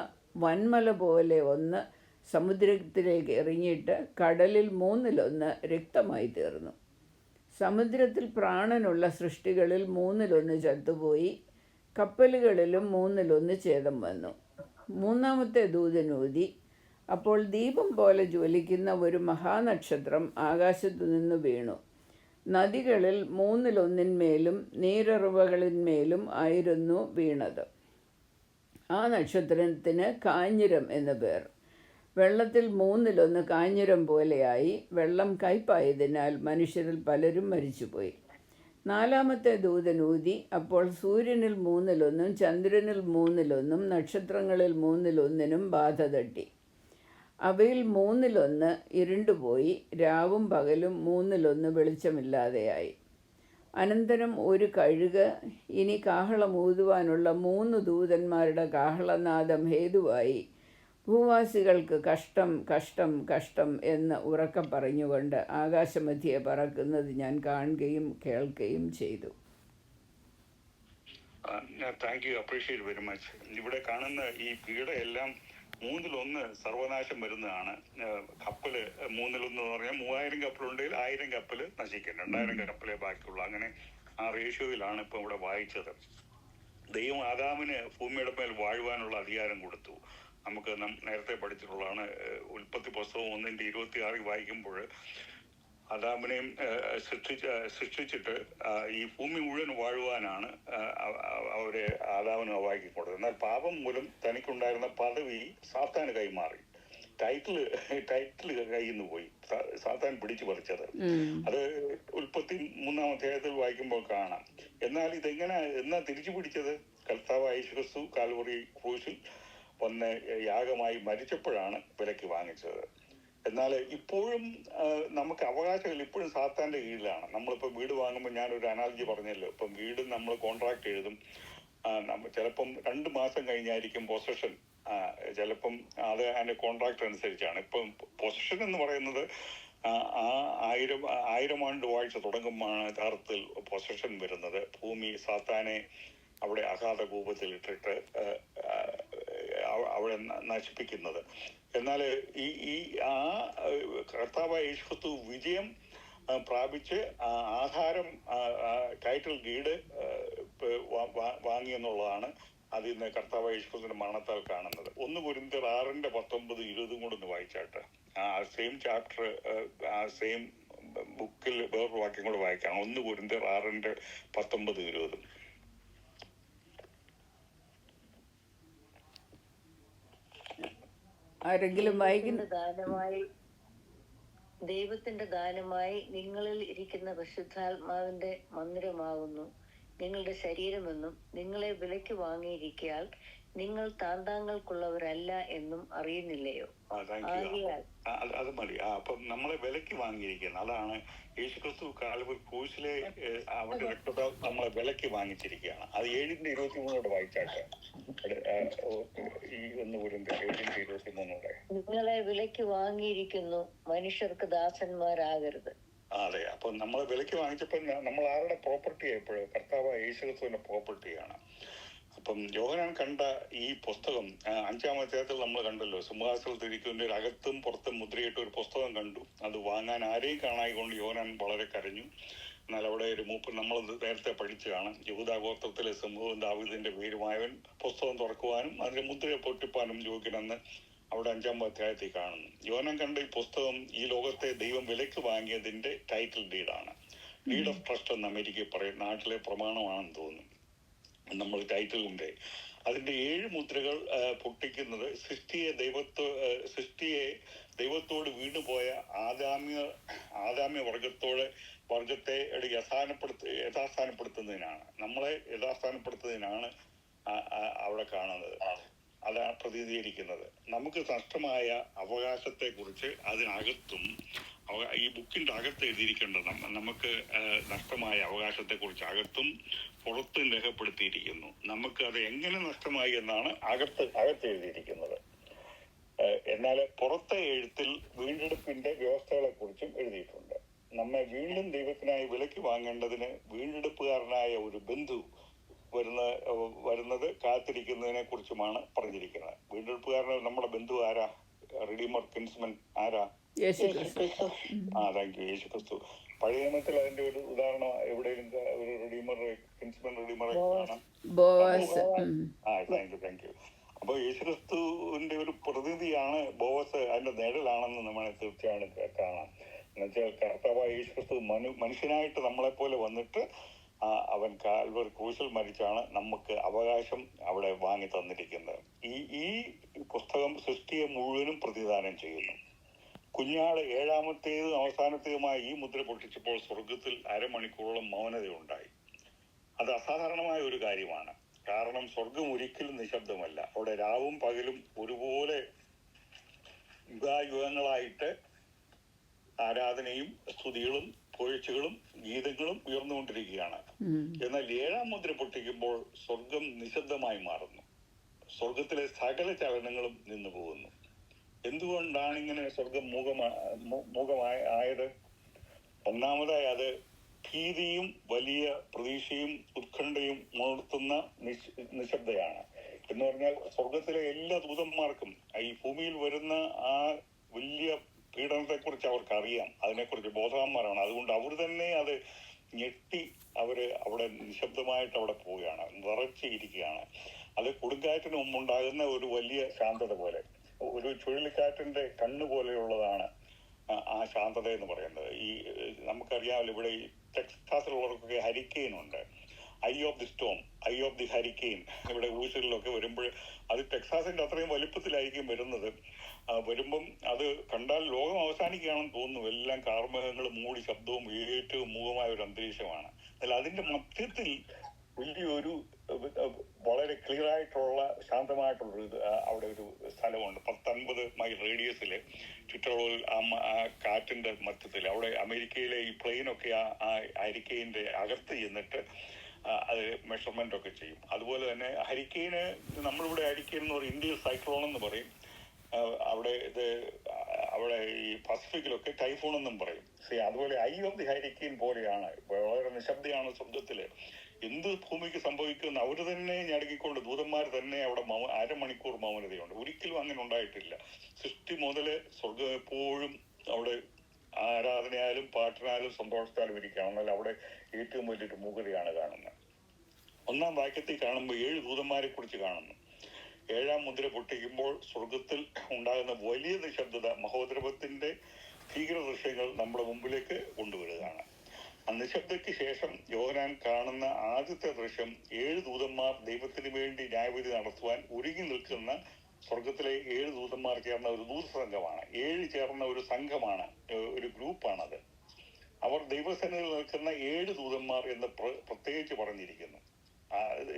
വൻമല പോലെ ഒന്ന് സമുദ്രത്തിലേക്ക് എറിഞ്ഞിട്ട് കടലിൽ 1/3 രക്തമായി തീർന്നു. സമുദ്രത്തിൽ പ്രാണനുള്ള സൃഷ്ടികളിൽ 1/3 ചത്തുപോയി. കപ്പലുകളിലും 1/3 ഛേദം വന്നു. 3-ാമത്തെ ദൂതൻ ഊതി. അപ്പോൾ ദീപം പോലെ ജ്വലിക്കുന്ന ഒരു മഹാനക്ഷത്രം ആകാശത്തു നിന്ന് വീണു. നദികളിൽ 1/3 നീരുറവകളിന്മേലും ആയിരുന്നു വീണത്. ആ നക്ഷത്രത്തിന് കാഞ്ഞിരം എന്നു പേർ. വെള്ളത്തിൽ 1/3 കാഞ്ഞിരം പോലെയായി. വെള്ളം കയ്പായതിനാൽ മനുഷ്യരിൽ പലരും മരിച്ചുപോയി. 4-ാമത്തെ ദൂതൻ ഊതി. അപ്പോൾ സൂര്യനിൽ 1/3 ചന്ദ്രനിൽ 1/3 നക്ഷത്രങ്ങളിൽ 1/3 ബാധ തട്ടി. അവയിൽ 1/3 ഇരുണ്ടുപോയി. രാവും പകലും 1/3 വെളിച്ചമില്ലാതെയായി. അനന്തരം ഒരു കഴുക് ഇനി കാഹളം ഊതുവാനുള്ള 3 ദൂതന്മാരുടെ കാഹളനാദം ഹേതുവായി ഭൂവാസികൾക്ക് കഷ്ടം കഷ്ടം കഷ്ടം എന്ന് ഉറക്കെ പറഞ്ഞുകൊണ്ട് ആകാശമധ്യേ പറക്കുന്നത് ഞാൻ കാണുകയും കേൾക്കുകയും ചെയ്തു. Thank you, appreciate very much. ഇവിടെ കാണുന്ന ഈ പീഡയെല്ലാം 1/3 സർവനാശം വരുന്നതാണ്. കപ്പല് 1/3 എന്ന് പറഞ്ഞാൽ 3000 കപ്പലുണ്ടെങ്കിൽ 1000 കപ്പല് നശിക്കും. 2000 കപ്പലേ ബാക്കിയുള്ളൂ. അങ്ങനെ ആ റേഷ്യോയിലാണ് ഇപ്പം ഇവിടെ വായിച്ചത്. ദൈവം ആദാമിന് ഭൂമിയുടെ മേൽ വാഴുവാനുള്ള അധികാരം കൊടുത്തു. നമുക്ക് നേരത്തെ പഠിച്ചിട്ടുള്ളതാണ്. ഉൽപ്പത്തി പുസ്തകം 1:26 വായിക്കുമ്പോൾ ആദാമിനെയും സൃഷ്ടിച്ചിട്ട് ഈ ഭൂമി മുഴുവൻ വാഴുവാനാണ് അവരെ ആദാമിന് വാക്കി കൊടുത്തത്. എന്നാൽ പാപം മൂലം തനിക്കുണ്ടായിരുന്ന പദവി സാത്താന് കൈമാറി. ടൈറ്റിൽ കയ്യിൽ നിന്ന് പോയി. സാത്താൻ പിടിച്ചു പറിച്ചത്. അത് ഉൽപ്പത്തി 3-ാം അധ്യായത്തിൽ വായിക്കുമ്പോൾ കാണാം. എന്നാൽ എന്നാ തിരിച്ചു പിടിച്ചത്? കർത്താവായ യേശു ക്രിസ്തു കാൽവറി ക്രൂശിൽ വന്ന് യാഗമായി മരിച്ചപ്പോഴാണ് വിലക്ക് വാങ്ങിച്ചത്. എന്നാൽ ഇപ്പോഴും നമുക്ക് അവകാശമില്ല. ഇപ്പോഴും സാത്താന്റെ കീഴിലാണ്. നമ്മളിപ്പോൾ വീട് വാങ്ങുമ്പോൾ ഞാനൊരു അനാലജി പറഞ്ഞല്ലോ. ഇപ്പം വീട് നമ്മൾ കോൺട്രാക്ട് എഴുതും. ചിലപ്പം 2 മാസം കഴിഞ്ഞായിരിക്കും പൊസഷൻ. ചിലപ്പം അത് അതിന്റെ കോൺട്രാക്ട് അനുസരിച്ചാണ്. ഇപ്പം പൊസഷൻ എന്ന് പറയുന്നത് 1000 ആണ്ട് വാഴ്ച തുടങ്ങുമ്പോഴാണ് യഥാർത്ഥത്തിൽ പൊസഷൻ വരുന്നത്. ഭൂമി സാത്താനെ അവിടെ അഗാധ കൂപത്തിൽ ഇട്ടിട്ട് അവിടെ നശിപ്പിക്കുന്നത്. എന്നാൽ ഈ കർത്താവായ യേശു ക്രിസ്തു വിജയം പ്രാപിച്ച് ആധാരം ടൈറ്റിൽ ഡീഡ് വാങ്ങിയെന്നുള്ളതാണ് അതിൽ നിന്ന് കർത്താവായ യേശു ക്രിസ്തുവിന്റെ മരണത്താൽ കാണുന്നത്. 1 കൊരിന്ത്യർ 6:19-20 കൂടെ ഒന്ന് വായിച്ചാട്ടെ. ആ സെയിം ചാപ്റ്റർ, ആ സെയിം ബുക്കിൽ വേറൊരു വാക്യം കൂടെ വായിക്കാം. 1 കൊരിന്ത്യർ 6:19-20. ആരെങ്കിലും വായിക്കുന്നു? ദൈവത്തിന്റെ ദാനമായി നിങ്ങളിൽ ഇരിക്കുന്ന പരിശുദ്ധാത്മാവിന്റെ മന്ദിരമാകുന്നു നിങ്ങളുടെ ശരീരമെന്നും നിങ്ങളെ വിലയ്ക്ക് വാങ്ങിയിരിക്കയാൽ നിങ്ങൾ താന്താങ്ങൾക്കുള്ളവരല്ല എന്നും അറിയുന്നില്ലയോ? ആകയാൽ അത് മതി. അപ്പം നമ്മളെ വിലയ്ക്ക് വാങ്ങിയിരിക്കുന്നത് അതാണ് യേശുക്രിസ്തു കാൽവരി ക്രൂശിലെ അവന്റെ രക്തത്താൽ നമ്മളെ വിലയ്ക്ക് വാങ്ങിച്ചിരിക്കുകയാണ്. അത് 7:23 വായിച്ചാട്ടെ. ഈ 1 കൊരിന്ത്യർ 7:23. നിങ്ങളെ വിലയ്ക്ക് വാങ്ങിയിരിക്കുന്നു, മനുഷ്യർക്ക് ദാസന്മാരാകരുത്. അതെ, അപ്പൊ നമ്മളെ വിലയ്ക്ക് വാങ്ങിച്ചപ്പോ നമ്മൾ ആരുടെ പ്രോപ്പർട്ടിയാണ്? എപ്പോഴും കർത്താവ് യേശുക്രിസ്തുവിന്റെ പ്രോപ്പർട്ടിയാണ്. അപ്പം യോഹന്നാൻ കണ്ട ഈ പുസ്തകം 5-ാം അധ്യായത്തിൽ നമ്മൾ കണ്ടല്ലോ, സിംഹാസനത്തിരിക്കുന്നതിന്റെ അകത്തും പുറത്തും മുദ്രയിട്ട് ഒരു പുസ്തകം കണ്ടു. അത് വാങ്ങാൻ ആരെയും കാണായിക്കൊണ്ട് യോഹന്നാൻ വളരെ കരഞ്ഞു. എന്നാൽ അവിടെ ഒരു മൂപ്പൻ, നമ്മൾ നേരത്തെ പഠിച്ചതാണ്, യഹൂദാ ഗോത്രത്തിലെ സിംഹവും ദാവീദിന്റെ പേരുമായവൻ പുസ്തകം തുറക്കുവാനും അതിന്റെ മുദ്രയെ പൊട്ടിപ്പാനും യോഗ്യനെന്ന് അവിടെ 5-ാം അധ്യായത്തിൽ കാണുന്നു. യോഹന്നാൻ കണ്ട ഈ പുസ്തകം ഈ ലോകത്തെ ദൈവം വിലയ്ക്ക് വാങ്ങിയതിന്റെ ടൈറ്റിൽ ഡീഡാണ്. ഡീഡ് ഓഫ് ട്രസ്റ്റ് എന്ന് അമേരിക്കയിൽ പറയും. നാട്ടിലെ പ്രമാണമാണെന്ന് തോന്നുന്നു. നമ്മൾ ടൈറ്റിലിന്റെ അതിന്റെ 7 മുദ്രകൾ പൊട്ടിക്കുന്നത് സൃഷ്ടിയെ ദൈവത്തോട് വീണുപോയ ആദാമ്യ വർഗത്തെ യഥാസ്ഥാനപ്പെടുത്തുന്നതിനാണ്, നമ്മളെ യഥാസ്ഥാനപ്പെടുത്തുന്നതിനാണ് അവിടെ കാണുന്നത്. അതാണ് പ്രതിനിധീകരിക്കുന്നത്. നമുക്ക് നഷ്ടമായ അവകാശത്തെ കുറിച്ച് അതിനകത്തും ഈ ബുക്കിന്റെ അകത്ത് എഴുതിയിരിക്കേണ്ടത് നമുക്ക് നഷ്ടമായ അവകാശത്തെ കുറിച്ച് അകത്തും പുറത്തും രേഖപ്പെടുത്തിയിരിക്കുന്നു. നമുക്ക് അത് എങ്ങനെ നഷ്ടമായി എന്നാണ് അകത്ത് എഴുതിയിരിക്കുന്നത്. എന്നാൽ പുറത്തെ എഴുത്തിൽ വീണ്ടെടുപ്പിന്റെ വ്യവസ്ഥകളെ കുറിച്ചും എഴുതിയിട്ടുണ്ട്. നമ്മെ വീണ്ടും ദൈവത്തിനായി വിലയ്ക്ക് വാങ്ങേണ്ടതിന് വീണ്ടെടുപ്പുകാരനായ ഒരു ബന്ധു വരുന്നത് കാത്തിരിക്കുന്നതിനെ കുറിച്ചുമാണ് പറഞ്ഞിരിക്കുന്നത്. വീണ്ടെടുപ്പുകാരൻ നമ്മുടെ ബന്ധു ആരാ? റിഡീമർ, കിൻസ്മൻ ആരാ? താങ്ക് യു, യേശുക്രിസ്തു. പഴയ നിയമത്തിൽ അതിന്റെ ഒരു ഉദാഹരണം എവിടെയും ഒരു റിഡീമർ, കിൻസ്മൻ റിഡീമറെ കാണാം. Thank you. അപ്പൊ യേശുക്രിസ്തുവിന്റെ ഒരു പ്രതിനിധിയാണ് ബോവസ്, അതിന്റെ നിഴലാണെന്ന് നമ്മളെ തീർച്ചയായും കാണാം. എന്നുവെച്ചാൽ കർത്താവായ യേശുക്രിസ്തു മനുഷ്യനായിട്ട് നമ്മളെപ്പോലെ വന്നിട്ട് അവൻ കാൽവരി ക്രൂശിൽ മരിച്ചാണ് നമുക്ക് അവകാശം അവിടെ വാങ്ങി തന്നിരിക്കുന്നത്. ഈ പുസ്തകം സൃഷ്ടിയെ മുഴുവനും പ്രതിദാനം ചെയ്യുന്നു. കുഞ്ഞാട് 7-ാമത്തേതും അവസാനത്തേതുമായ ഈ മുദ്ര പൊട്ടിച്ചപ്പോൾ സ്വർഗത്തിൽ അരമണിക്കൂറോളം മൗനതയുണ്ടായി. അത് അസാധാരണമായ ഒരു കാര്യമാണ്. കാരണം സ്വർഗം ഒരിക്കലും നിശബ്ദമല്ല. അവിടെ രാവും പകലും ഒരുപോലെ യുഗായുഗങ്ങളായിട്ട് ആരാധനയും സ്തുതികളും പുകഴ്ചകളും ഗീതങ്ങളും ഉയർന്നുകൊണ്ടിരിക്കുകയാണ്. എന്നാൽ 7-ാം മുദ്ര പൊട്ടിക്കുമ്പോൾ സ്വർഗം നിശബ്ദമായി മാറുന്നു. സ്വർഗത്തിലെ സകല ചലനങ്ങളും നിന്നു പോകുന്നു. എന്തുകൊണ്ടാണ് ഇങ്ങനെ സ്വർഗം മൂകമായത്? ഒന്നാമതായി അത് ഭീതിയും വലിയ പ്രതീക്ഷയും ഉത്കണ്ഠയും ഉണർത്തുന്ന നിശബ്ദയാണ്. എന്ന് പറഞ്ഞാൽ സ്വർഗത്തിലെ എല്ലാ ദൂതന്മാർക്കും ഈ ഭൂമിയിൽ വരുന്ന ആ വലിയ പീഡനത്തെക്കുറിച്ച് അവർക്കറിയാം, അതിനെക്കുറിച്ച് ബോധവാന്മാരാണ്. അതുകൊണ്ട് അവർ തന്നെ അത് ഞെട്ടി അവിടെ നിശബ്ദമായിട്ട് അവിടെ പോവുകയാണ്, വിറച്ചിരിക്കുകയാണ്. അത് കൊടുങ്കാറ്റിന് മുമ്പുണ്ടാകുന്ന ഒരു വലിയ ശാന്തത പോലെ, ഒരു ചുഴലിക്കാറ്റിന്റെ കണ്ണ് പോലെയുള്ളതാണ് ആ ശാന്തത എന്ന് പറയുന്നത്. നമുക്കറിയാമല്ലോ, ഇവിടെ ഈ ടെക്സാസിലുള്ളവർക്കൊക്കെ ഹരിക്കെയിൻ ഉണ്ട്. I of the Storm, I of the hurricane ഇവിടെ ഊശലിലൊക്കെ വരുമ്പോൾ അത് ടെക്സാസിന്റെ അത്രയും വലിപ്പത്തിലായിരിക്കും വരുന്നത്. വരുമ്പം അത് കണ്ടാൽ ലോകം അവസാനിക്കുകയാണെന്ന് തോന്നുന്നു. എല്ലാം കാർമേഘങ്ങൾ മൂടി ശബ്ദവും ഏറ്റവും മൂകമായ ഒരു അന്തരീക്ഷമാണ്. എന്നാൽ അതിന്റെ മധ്യത്തിൽ വലിയൊരു വളരെ ക്ലിയർ ആയിട്ടുള്ള ശാന്തമായിട്ടുള്ളൊരു അവിടെ ഒരു സ്ഥലമുണ്ട്. 10-50 മൈൽ റേഡിയസില് ചുറ്റളവിൽ ആ കാറ്റിന്റെ മധ്യത്തിൽ അവിടെ അമേരിക്കയിലെ ഈ പ്ലെയിനൊക്കെ ആ ഹരിക്കെയിന്റെ അകത്ത് ചെന്നിട്ട് അത് മെഷർമെന്റ് ഒക്കെ ചെയ്യും. അതുപോലെ തന്നെ ഹരിക്കെയിന്, നമ്മളിവിടെ ഹരിക്കെയിൻ എന്ന് പറയും, ഇന്ത്യയിൽ സൈക്ലോൺ എന്ന് പറയും. അവിടെ ഈ പസഫിക്കിലൊക്കെ ടൈഫൂൺ എന്നും പറയും. അതുപോലെ ഐ ഓഫ് ദി ഹരിക്കെയിൻ പോലെയാണ്. വളരെ നിശബ്ദയാണ് ശബ്ദത്തില്. എന്ത് ഭൂമിക്ക് സംഭവിക്കുമെന്ന് അവർ തന്നെ ഞടുക്കിക്കൊണ്ട് ദൂതന്മാർ തന്നെ അവിടെ അരമണിക്കൂർ മൗനതയുണ്ട്. ഒരിക്കലും അങ്ങനെ ഉണ്ടായിട്ടില്ല. സൃഷ്ടി മുതല് സ്വർഗം എപ്പോഴും അവിടെ ആരാധനയാലും പാട്ടിനാലും സന്തോഷത്താലും ഇരിക്കുകയാണ്. എന്നാൽ അവിടെ ഏറ്റവും വലിയൊരു മൂകതയാണ് കാണുന്നത്. 1-ാം വാക്യത്തിൽ കാണുമ്പോൾ 7 ദൂതന്മാരെ കുറിച്ച് കാണുന്നു. 7-ാം മുദ്ര പൊട്ടിക്കുമ്പോൾ സ്വർഗത്തിൽ ഉണ്ടാകുന്ന വലിയ നിശബ്ദത മഹോദ്രവത്തിന്റെ ഭീകര ദൃശ്യങ്ങൾ നമ്മുടെ മുമ്പിലേക്ക് കൊണ്ടുവരികയാണ്. നിശബ്ദയ്ക്ക് ശേഷം യോഹന്നാൻ കാണുന്ന ആദ്യത്തെ ദൃശ്യം 7 ദൂതന്മാർ ദൈവത്തിന് വേണ്ടി ന്യായവിധി നടത്തുവാൻ ഒരുങ്ങി നിൽക്കുന്ന സ്വർഗത്തിലെ 7 ദൂതന്മാർ ചേർന്ന ഒരു ദൂതസംഘമാണ്. 7 ചേർന്ന ഒരു സംഘമാണ്, ഒരു ഗ്രൂപ്പാണത്. അവർ ദൈവസന്നിധിയിൽ നിൽക്കുന്ന 7 ദൂതന്മാർ എന്ന് പ്രത്യേകിച്ച് പറഞ്ഞിരിക്കുന്നു.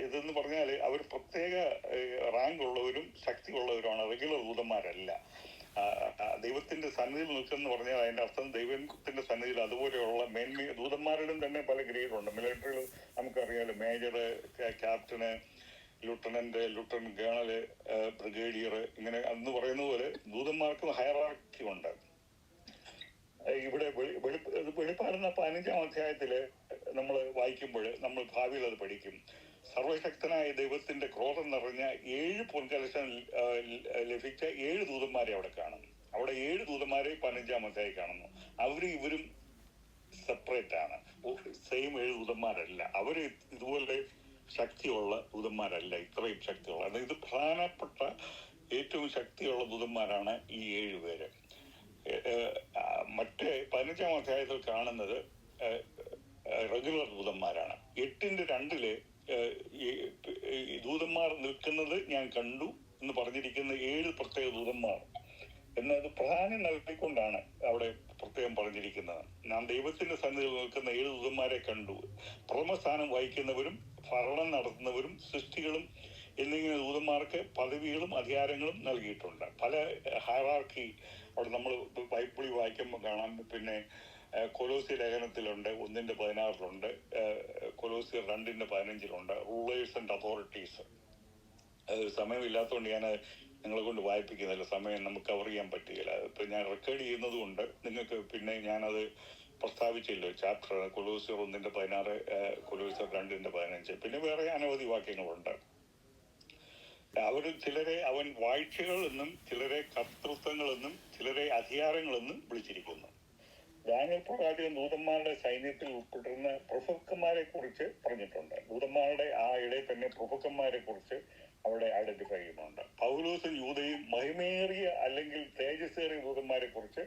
ഇതെന്ന് പറഞ്ഞാൽ അവർ പ്രത്യേക റാങ്ക് ഉള്ളവരും ശക്തി ഉള്ളവരുമാണ്, റെഗുലർ ദൂതന്മാരല്ല. ദൈവത്തിന്റെ സന്നിധിയിൽ നിൽക്കുന്ന പറഞ്ഞാൽ അതിന്റെ അർത്ഥം ദൈവത്തിന്റെ സന്നിധിയിൽ അതുപോലെയുള്ള ദൂതന്മാരിലും തന്നെ പല ഗ്രേഡുണ്ട്. മിലിറ്ററിയിൽ നമുക്കറിയാലോ, മേജർ, ക്യാപ്റ്റന്, ലിeutenant കേണല്, ബ്രിഗേഡിയർ, ഇങ്ങനെ അന്ന് പറയുന്ന പോലെ ദൂതന്മാർക്കും ഹയറാർക്കി ഉണ്ട്. ഇവിടെ വെളിപ്പാടുന്ന 15-ാം അധ്യായത്തില് നമ്മൾ വായിക്കുമ്പോൾ നമ്മൾ ഭാവിയിൽ അത് പഠിക്കും. സർവശക്തനായ ദൈവത്തിന്റെ ക്രോധം നിറഞ്ഞ 7 പൊൻകലശം ലഭിച്ച 7 ദൂതന്മാരെ അവിടെ കാണുന്നു. അവിടെ 7 ദൂതന്മാരെ 15-ാം അധ്യായം കാണുന്നു. അവരും ഇവരും സെപ്പറേറ്റ് ആണ്, സെയിം 7 ദൂതന്മാരല്ല. അവര് ഇതുപോലെ ശക്തിയുള്ള ദൂതന്മാരല്ല, ഇത്രയും ശക്തിയുള്ള. അതായത് ഇത് പ്രധാനപ്പെട്ട ഏറ്റവും ശക്തിയുള്ള ദൂതന്മാരാണ് ഈ 7 പേര്. മറ്റേ 15-ാം അധ്യായത്തിൽ കാണുന്നത് റെഗുലർ ദൂതന്മാരാണ്. 8:2 ദൂതന്മാർ നിൽക്കുന്നത് ഞാൻ കണ്ടു എന്ന് പറഞ്ഞിരിക്കുന്ന 7 പ്രത്യേക ദൂതന്മാർ എന്നത് പ്രാധാന്യം നൽകിക്കൊണ്ടാണ് അവിടെ പ്രത്യേകം പറഞ്ഞിരിക്കുന്നത്. നാം ദൈവത്തിന്റെ സന്നിധിയിൽ നിൽക്കുന്ന 7 ദൂതന്മാരെ കണ്ടു. പ്രഥമസ്ഥാനം വഹിക്കുന്നവരും ഭരണം നടത്തുന്നവരും സൃഷ്ടികളും എന്നിങ്ങനെ ദൂതന്മാർക്ക് പദവികളും അധികാരങ്ങളും നൽകിയിട്ടുണ്ട്. പല ഹയറാർക്കി അവിടെ നമ്മൾ ബൈബിളിൽ വായിക്കുമ്പോൾ കാണാം. പിന്നെ കൊലോസി ലേഖനത്തിലുണ്ട്, 1:16 കൊലോസിയർ 2:15 റൂളേഴ്സ് ആൻഡ് അതോറിറ്റീസ്. സമയമില്ലാത്തതുകൊണ്ട് ഞാൻ നിങ്ങളെ കൊണ്ട് വായിപ്പിക്കുന്നില്ല, സമയം നമുക്ക് കവർ ചെയ്യാൻ പറ്റുകയില്ല. ഇപ്പം ഞാൻ റെക്കോർഡ് ചെയ്യുന്നത് കൊണ്ട് നിങ്ങൾക്ക് പിന്നെ ഞാനത് പ്രസ്താവിച്ചില്ലോ. ചാപ്റ്റർ കൊലോസിയർ 1:16, കൊലോസിയർ 2:15, പിന്നെ വേറെ അനവധി വാക്യങ്ങളുണ്ട്. അവർ ചിലരെ അവൻ വാഴ്ചകൾ എന്നും ചിലരെ കർത്തൃത്വങ്ങളെന്നും ചിലരെ അധികാരങ്ങളെന്നും വിളിച്ചിരിക്കുന്നു. ദാനിയേൽ പ്രവാചകൻ ദൂതന്മാരുടെ സൈന്യത്തിൽ ഉൾപ്പെട്ടിരുന്ന പ്രഭുക്കന്മാരെ കുറിച്ച് പറഞ്ഞിട്ടുണ്ട്. ദൂതന്മാരുടെ ആ ഇടയിൽ തന്നെ പ്രഭുക്കന്മാരെ കുറിച്ച് അവിടെ ഐഡന്റിഫൈ ചെയ്യുന്നുണ്ട്. പൗലോസും യൂദയും മഹിമേറിയ അല്ലെങ്കിൽ തേജസ്സേറിയ ദൂതന്മാരെ കുറിച്ച്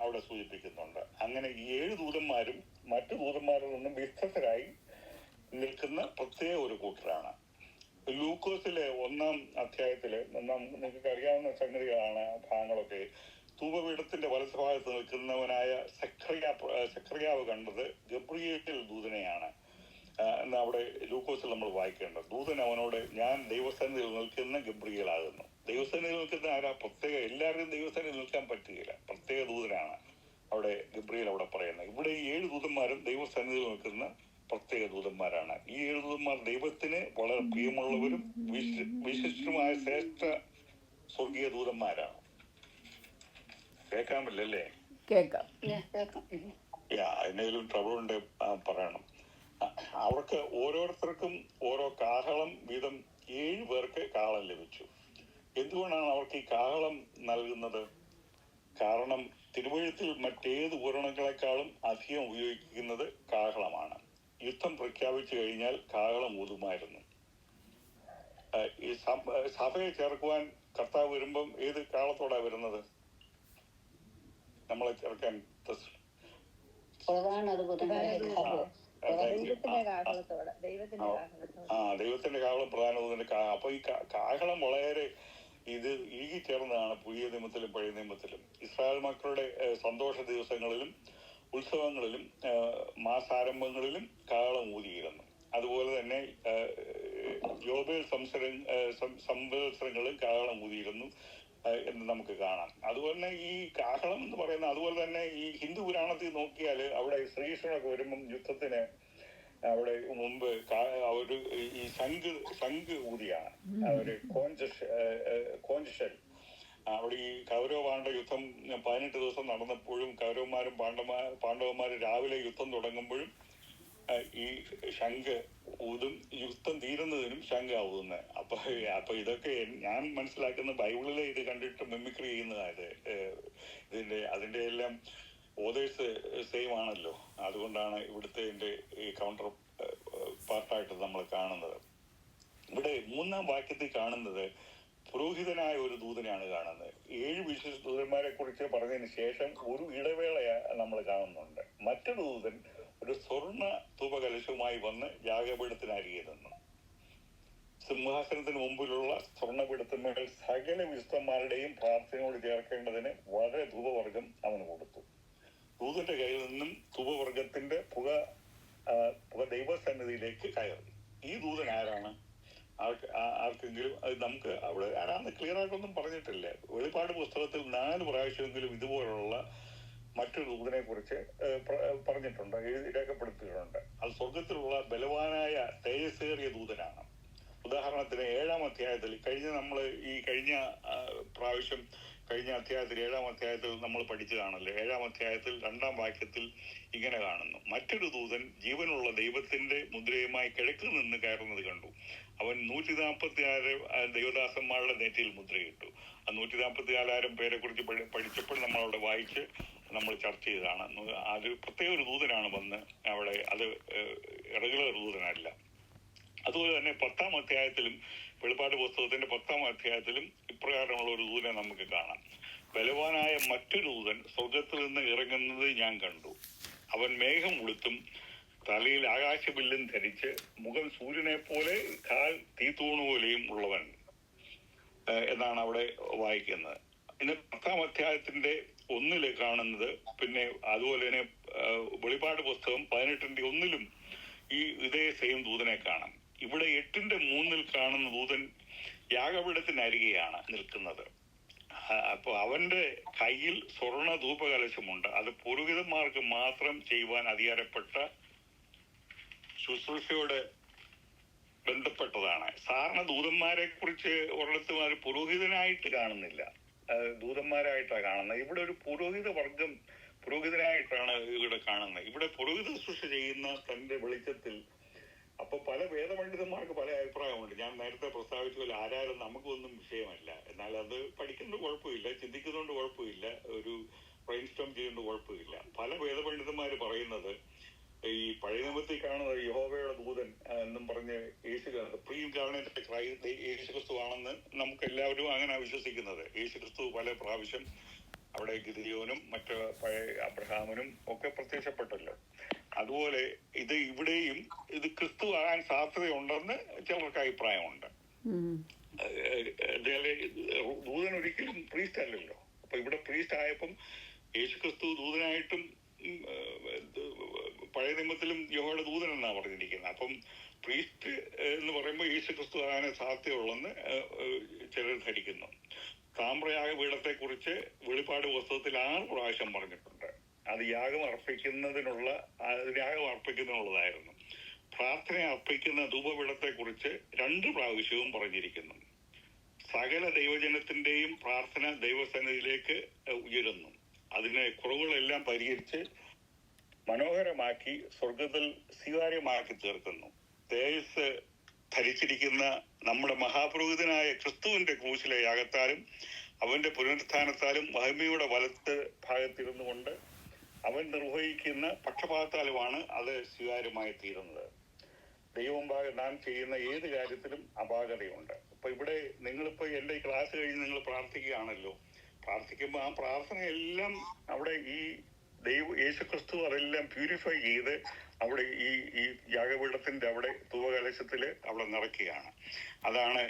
അവിടെ സൂചിപ്പിക്കുന്നുണ്ട്. അങ്ങനെ ഈ 7 ദൂതന്മാരും മറ്റു ദൂതന്മാരിൽ നിന്നും വ്യത്യസ്തരായി നിൽക്കുന്ന പ്രത്യേക ഒരു കൂട്ടരാണ്. ലൂക്കോസിലെ 1-ാം അധ്യായത്തില് നിങ്ങൾക്ക് അറിയാവുന്ന സംഗതികളാണ് ഭാഗങ്ങളൊക്കെ. ധൂപപീഠത്തിന്റെ വലതുഭാഗത്ത് നിൽക്കുന്നവനായ സെഖറിയാവ് കണ്ടത് ഗബ്രിയേൽ ദൂതനെയാണ് എന്ന് അവിടെ ലൂക്കോസിൽ നമ്മൾ വായിക്കേണ്ടത്. ദൂതൻ അവനോട്, ഞാൻ ദൈവസന്നിധിയിൽ നിൽക്കുന്ന ഗബ്രിയേലാകുന്നു. ദൈവസന്നിധിയിൽ നിൽക്കുന്ന ആരാ? പ്രത്യേക, എല്ലാവരും ദൈവസന്നിധിയിൽ നിൽക്കാൻ പറ്റുകയില്ല, പ്രത്യേക ദൂതനാണ് അവിടെ ഗബ്രിയേൽ അവിടെ പറയുന്നത്. ഇവിടെ ഈ 7 ദൂതന്മാരും ദൈവസന്നിധിയിൽ നിൽക്കുന്ന പ്രത്യേക ദൂതന്മാരാണ്. ഈ 7 ദൂതന്മാർ ദൈവത്തിന് വളരെ പ്രിയമുള്ളവരും വിശിഷ്ടമായ ശ്രേഷ്ഠ സ്വർഗീയ ദൂതന്മാരാണ്. കേൾക്കാൻ പറ്റില്ലല്ലേ? കേൾക്കാം. എന്തെങ്കിലും ട്രബിൾ ഉണ്ട് പറയണം. അവർക്ക് ഓരോരുത്തർക്കും ഓരോ കാഹളം വീതം 7 പേർക്ക് കാഹളം ലഭിച്ചു. എന്തുകൊണ്ടാണ് അവർക്ക് ഈ കാഹളം നൽകുന്നത്? കാരണം തിരുവഴുത്തിൽ മറ്റേത് ഉപകരണങ്ങളെക്കാളും അധികം ഉപയോഗിക്കുന്നത് കാഹളമാണ്. യുദ്ധം പ്രഖ്യാപിച്ചു കഴിഞ്ഞാൽ കാഹളം ഊതുമായിരുന്നു. ഈ സഭയെ ചേർക്കുവാൻ കർത്താവ് വരുമ്പം ഏത് കാഹളത്തോടാ വരുന്നത്? നമ്മളെ ചേർക്കാൻ ദൈവത്തിന്റെ കാഹളം പ്രധാന. അപ്പൊ ഈ കാഹളം വളരെ ഇഴുകിച്ചേർന്നതാണ് പുതിയ നിയമത്തിലും പഴയ നിയമത്തിലും. ഇസ്രായേൽ മക്കളുടെ സന്തോഷ ദിവസങ്ങളിലും ഉത്സവങ്ങളിലും മാസാരംഭങ്ങളിലും കാഹളം ഊതിയിരുന്നു. അതുപോലെ തന്നെ യോബേൽ സംവത്സരങ്ങളിൽ കാഹളം ഊതിയിരുന്നു എന്ന് നമുക്ക് കാണാം. അതുപോലെ തന്നെ ഈ കാഹളം എന്ന് പറയുന്ന, അതുപോലെ തന്നെ ഈ ഹിന്ദു പുരാണത്തിൽ നോക്കിയാൽ അവിടെ ശ്രീകൃഷ്ണനൊക്കെ വരുമ്പം യുദ്ധത്തിന് അവിടെ മുമ്പ് അവര് ഈ ശംഖ് ഊതിയാണ്, അവര് കോഞ്ചൽ. അവിടെ ഈ കൗരവ-പാണ്ഡവ യുദ്ധം 18 ദിവസം നടന്നപ്പോഴും കൗരവന്മാരും പാണ്ഡവന്മാരും രാവിലെ യുദ്ധം തുടങ്ങുമ്പോഴും ഈ ശംഖ് ഊതും. യുദ്ധം തീരുന്നതിനും ശംഖ് ഊതുന്നത്. അപ്പൊ ഇതൊക്കെ ഞാൻ മനസ്സിലാക്കുന്ന ബൈബിളിലെ ഇത് കണ്ടിട്ട് മിമിക്രി ചെയ്യുന്നതായത്. അതിന്റെ എല്ലാം ഓതേഴ്സ് സെയിം ആണല്ലോ. അതുകൊണ്ടാണ് ഇവിടുത്തെ ഈ കൗണ്ടർ പാർട്ടായിട്ട് നമ്മൾ കാണുന്നത്. ഇവിടെ 3-ാം വാക്യത്തിൽ കാണുന്നത് പുരോഹിതനായ ഒരു ദൂതനെയാണ് കാണുന്നത്. 7 വിശുദ്ധ ദൂതന്മാരെ കുറിച്ച് പറഞ്ഞതിന് ശേഷം ഒരു ഇടവേള നമ്മൾ കാണുന്നുണ്ട്. മറ്റൊരു ദൂതൻ ഒരു സ്വർണ്ണ ധൂപകലശവുമായി വന്ന് യാഗപീഠത്തിനരികെ നിന്നു. സിംഹാസനത്തിന് മുമ്പിലുള്ള സ്വർണ്ണപീഠത്തിന്മേൽ സകല വിശുദ്ധന്മാരുടെയും പ്രാർത്ഥനയോട് ചേർക്കേണ്ടതിന് വളരെ ധൂപവർഗം അവന് കൊടുത്തു. ദൂതന്റെ കയ്യിൽ നിന്നും ധൂപവർഗത്തിന്റെ പുക ദൈവസന്നിധിയിലേക്ക് കയറി. ഈ ദൂതൻ ആരാണ്? ആർക്കെങ്കിലും അത് നമുക്ക് അവിടെ ആരാന്ന് ക്ലിയർ ആയിട്ടൊന്നും പറഞ്ഞിട്ടില്ല. വെളിപ്പാട് പുസ്തകത്തിൽ 4 പ്രാവശ്യമെങ്കിലും ഇതുപോലുള്ള മറ്റൊരു ദൂതനെ കുറിച്ച് പറഞ്ഞിട്ടുണ്ട്, രേഖപ്പെടുത്തിയിട്ടുണ്ട്. അത് സ്വർഗത്തിലുള്ള ബലവാനായ തേജസ്സേറിയ ദൂതനാണ്. ഉദാഹരണത്തിന് 7-ാം അധ്യായത്തിൽ കഴിഞ്ഞ അധ്യായത്തിൽ 7-ാം അധ്യായത്തിൽ നമ്മൾ പഠിച്ചതാണല്ലോ. 7-ാം അധ്യായത്തിൽ 2-ാം വാക്യത്തിൽ ഇങ്ങനെ കാണുന്നു: മറ്റൊരു ദൂതൻ ജീവനുള്ള ദൈവത്തിന്റെ മുദ്രയുമായി കിഴക്ക് നിന്ന് കയറുന്നത് കണ്ടു. അവൻ 144 ദൈവദാസന്മാരുടെ നെറ്റിയിൽ മുദ്രയിട്ടു. ആ 144,000 പേരെ കുറിച്ച് പഠിച്ചപ്പോൾ നമ്മളവിടെ വായിച്ച് നമ്മൾ ചർച്ച ചെയ്തതാണ്. അത് പ്രത്യേക ഒരു ദൂതനാണ് വന്ന് അവിടെ, അത് റെഗുലർ ദൂതനല്ല. അതുപോലെ തന്നെ 10-ാം അധ്യായത്തിലും വെളിപ്പാട് പുസ്തകത്തിന്റെ 10-ാം അധ്യായത്തിലും ഇപ്രകാരമുള്ള ഒരു ദൂതനെ നമുക്ക് കാണാം: ബലവാനായ മറ്റൊരു ദൂതൻ സ്വർഗത്തിൽ നിന്ന് ഇറങ്ങുന്നത് ഞാൻ കണ്ടു. അവൻ മേഘം ഉടുത്തും തലയിൽ ആകാശബില്ലും ധരിച്ച് മുഖം സൂര്യനെ പോലെ കാൽ തീത്തൂണ് പോലെയും ഉള്ളവൻ എന്നാണ് അവിടെ വായിക്കുന്നത്. ഇന്ന് 10-ാം അധ്യായത്തിന്റെ 1 കാണുന്നത് പിന്നെ അതുപോലെ തന്നെ വെളിപ്പാട് പുസ്തകം 18-ന്റെ 1 ഇതേ സെയിം ദൂതനെ കാണാം. ഇവിടെ 8-ന്റെ 3 കാണുന്ന ദൂതൻ യാഗപീഠത്തിനരികെയാണ് നിൽക്കുന്നത്. അപ്പൊ അവന്റെ കയ്യിൽ സ്വർണ്ണ ധൂപകലശമുണ്ട്. അത് പുരോഹിതന്മാർക്ക് മാത്രം ചെയ്യുവാൻ അധികാരപ്പെട്ട ശുശ്രൂഷയോട് ബന്ധപ്പെട്ടതാണ്. സാധാരണ ദൂതന്മാരെ കുറിച്ച് ഒരിടത്തും അത് പുരോഹിതനായിട്ട് കാണുന്നില്ല, ദൂതന്മാരായിട്ടാണ് കാണുന്നത്. ഇവിടെ ഒരു പുരോഹിതനായിട്ടാണ് ഇവിടെ കാണുന്നത്. ഇവിടെ പുരോഹിത ശുശ്രൂഷ ചെയ്യുന്ന തന്റെ വെളിച്ചത്തിൽ. അപ്പൊ പല വേദപണ്ഡിതന്മാർക്ക് പല അഭിപ്രായമുണ്ട്. ഞാൻ നേരത്തെ പ്രസ്താവിച്ച പോലെ ആരാലും നമുക്കൊന്നും വിഷയമല്ല. എന്നാൽ അത് പഠിക്കുന്നത് കുഴപ്പമില്ല, ചിന്തിക്കുന്നതുകൊണ്ട് കുഴപ്പമില്ല, ഒരു ബ്രെയിൻ സ്റ്റോം ചെയ്യുന്നത് കുഴപ്പമില്ല. പല വേദപണ്ഡിതന്മാര് പറയുന്നത് ഈ പഴയ നിയമത്തിൽ കാണുന്നത് യഹോവയുടെ ദൂതൻ എന്നും പറഞ്ഞ് യേശുക്രിസ്തു ആണെന്ന് നമുക്ക് എല്ലാവരും അങ്ങനെ വിശ്വസിക്കുന്നത്. യേശുക്രിസ്തു പല പ്രാവശ്യം അവിടെ ഗിദെയോനും മറ്റു പഴയ അബ്രഹാമിനും ഒക്കെ പ്രത്യക്ഷപ്പെട്ടല്ലോ. അതുപോലെ ഇവിടെയും ഇത് ക്രിസ്തു ആകാൻ സാധ്യതയുണ്ടെന്ന് ചിലർക്ക് അഭിപ്രായമുണ്ട്. ദൂതൻ ഒരിക്കലും പ്രീസ്റ്റ് അല്ലല്ലോ. അപ്പൊ ഇവിടെ പ്രീസ്റ്റ് ആയപ്പം യേശുക്രിസ്തു ദൂതനായിട്ടും പഴയ നിയമത്തിലും യഹോവയുടെ ദൂതൻ എന്നാണ് പറഞ്ഞിരിക്കുന്നത്. അപ്പം പ്രീസ്റ്റ് എന്ന് പറയുമ്പോൾ യേശുക്രിസ്തു ആകാൻ സാധ്യതയുള്ളെന്ന് ചിലർ ധരിക്കുന്നു. താമ്രയാഗ പീഠത്തെ കുറിച്ച് വെളിപ്പാട് പുസ്തകത്തിൽ 6 പ്രാവശ്യം പറഞ്ഞിട്ടുണ്ട്. അത് യാഗം അർപ്പിക്കുന്നതിനുള്ളതായിരുന്നു. പ്രാർത്ഥന അർപ്പിക്കുന്ന ധൂപപീഠത്തെ കുറിച്ച് 2 പ്രാവശ്യവും പറഞ്ഞിരിക്കുന്നു. സകല ദൈവജനത്തിന്റെയും പ്രാർത്ഥന ദൈവസന്നിധിയിലേക്ക് ഉയരുന്നു. അതിനെ കുറവുകളെല്ലാം പരിഹരിച്ച് മനോഹരമാക്കി സ്വർഗത്തിൽ സ്വീകാര്യമാക്കി തീർക്കുന്നു. തേജസ് ധരിച്ചിരിക്കുന്ന നമ്മുടെ മഹാപുരോഹിതനായ ക്രിസ്തുവിന്റെ ക്രൂശിലെ യാഗത്താലും അവന്റെ പുനരുത്ഥാനത്താലും മഹിമയുടെ വലത്ത് ഭാഗത്തിരുന്നു കൊണ്ട് അവൻ നിർവഹിക്കുന്ന പക്ഷപാതത്താലുമാണ് അത് സ്വീകാര്യമായി തീരുന്നത്. ദൈവമുമ്പാകെ നാം ചെയ്യുന്ന ഏത് കാര്യത്തിലും അപാകതയുണ്ട്. അപ്പൊ ഇവിടെ നിങ്ങളിപ്പോ എന്റെ ക്ലാസ് കഴിഞ്ഞ് നിങ്ങൾ പ്രാർത്ഥിക്കുകയാണല്ലോ. പ്രാർത്ഥിക്കുമ്പോൾ ആ പ്രാർത്ഥനയെല്ലാം അവിടെ ഈ യേശുക്രിസ്തു അതെല്ലാം പ്യൂരിഫൈ ചെയ്ത് അവിടെ ഈ യാഗപീഠത്തിന്റെ അവിടെ ധൂപകലശത്തില് അവിടെ നിറയ്ക്കുകയാണ്. അതാണ്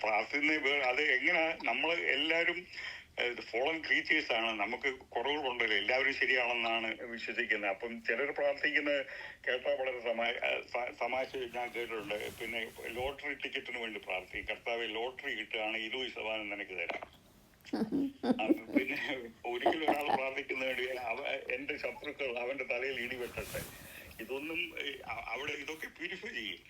പ്രാർത്ഥന. അത് എങ്ങനെ നമ്മൾ എല്ലാവരും ഫോളൻ ക്രീച്ചേഴ്സ് ആണ്, നമുക്ക് കുറവുകളുണ്ടല്ലോ, എല്ലാവരും ശരിയാണെന്നാണ് വിശ്വസിക്കുന്നത്. അപ്പം ചിലർ പ്രാർത്ഥിക്കുന്നത് കേട്ടാൽ വളരെ തമാശ ഞാൻ കേട്ടിട്ടുണ്ട്. പിന്നെ ലോട്ടറി ടിക്കറ്റിന് വേണ്ടി പ്രാർത്ഥിക്കും, കർത്താവ് ലോട്ടറി കിട്ടുകയാണ് 20% നിനക്ക് തരാം. പിന്നെ ഒരിക്കലും ഒരാൾ പ്രാർത്ഥിക്കുന്ന വേണ്ടി എന്റെ ശത്രുക്കൾ അവന്റെ തലയിൽ ഇടിവെട്ടട്ടെ. ഇതൊന്നും അവിടെ ഇതൊക്കെ പ്യൂരിഫൈ ചെയ്യും.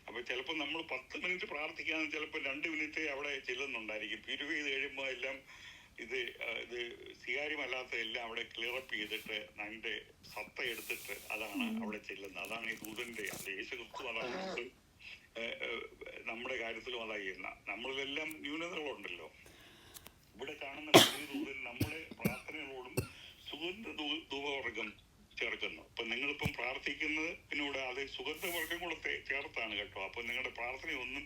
അപ്പൊ ചിലപ്പോൾ നമ്മൾ 10 മിനിറ്റ് പ്രാർത്ഥിക്കാന്ന് ചിലപ്പോൾ 2 മിനിറ്റ് അവിടെ ചെല്ലുന്നുണ്ടായിരിക്കും. പ്യൂരിഫൈ ചെയ്ത് കഴിയുമ്പോൾ എല്ലാം ഇത് സ്വീകാര്യമല്ലാത്ത എല്ലാം അവിടെ ക്ലിയറപ്പ് ചെയ്തിട്ട് അതിന്റെ സത്ത എടുത്തിട്ട് അതാണ് അവിടെ ചെല്ലുന്നത്. അതാണ് ഈ ദൂതന്റെ യേശുക്രിസ്തു അതാണ് നമ്മുടെ കാര്യത്തിലും അതാ ചെയ്യുന്ന. നമ്മളിലെല്ലാം ന്യൂനതകളുണ്ടല്ലോ. ഇവിടെ കാണുന്ന ദൂതൻ നമ്മുടെ പ്രാർത്ഥനകളോടും സുഗന്ധ-ധൂപവർഗം ചേർക്കുന്നു. അപ്പൊ നിങ്ങളിപ്പം പ്രാർത്ഥിക്കുന്നതിനോട് അത് സുഗന്ധവർഗം കൂടെ ചേർത്താണ് കേട്ടോ. അപ്പൊ നിങ്ങളുടെ പ്രാർത്ഥനയൊന്നും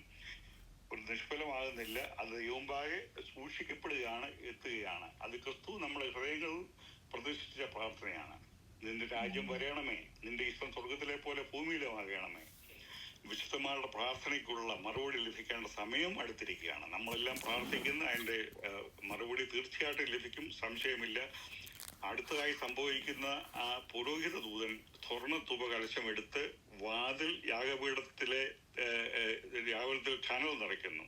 ഒരു നിഷ്ഫലമാകുന്നില്ല. അത് ദൈവമുമ്പാകെ സൂക്ഷിക്കപ്പെടുകയാണ്, എത്തുകയാണ്. അത് ക്രിസ്തു നമ്മുടെ ഹൃദയങ്ങളിൽ പ്രതീക്ഷിച്ച പ്രാർത്ഥനയാണ്. നിന്റെ രാജ്യം വരയണമേ, നിന്റെ ഇഷ്ടം സ്വർഗത്തിലെ പോലെ ഭൂമിയിലുമാകണമേ. വിശുദ്ധന്മാരുടെ പ്രാർത്ഥനയ്ക്കുള്ള മറുപടി ലഭിക്കേണ്ട സമയം അടുത്തിരിക്കുകയാണ്. നമ്മളെല്ലാം പ്രാർത്ഥിക്കുന്ന അതിന്റെ മറുപടി തീർച്ചയായിട്ടും ലഭിക്കും, സംശയമില്ല. അടുത്തതായി സംഭവിക്കുന്ന ആ പുരോഹിത ദൂതൻ സ്വർണ്ണ കലശം എടുത്ത് വാതിൽ യാഗപീഠത്തിൽ ഖനൽ നിറയ്ക്കുന്നു.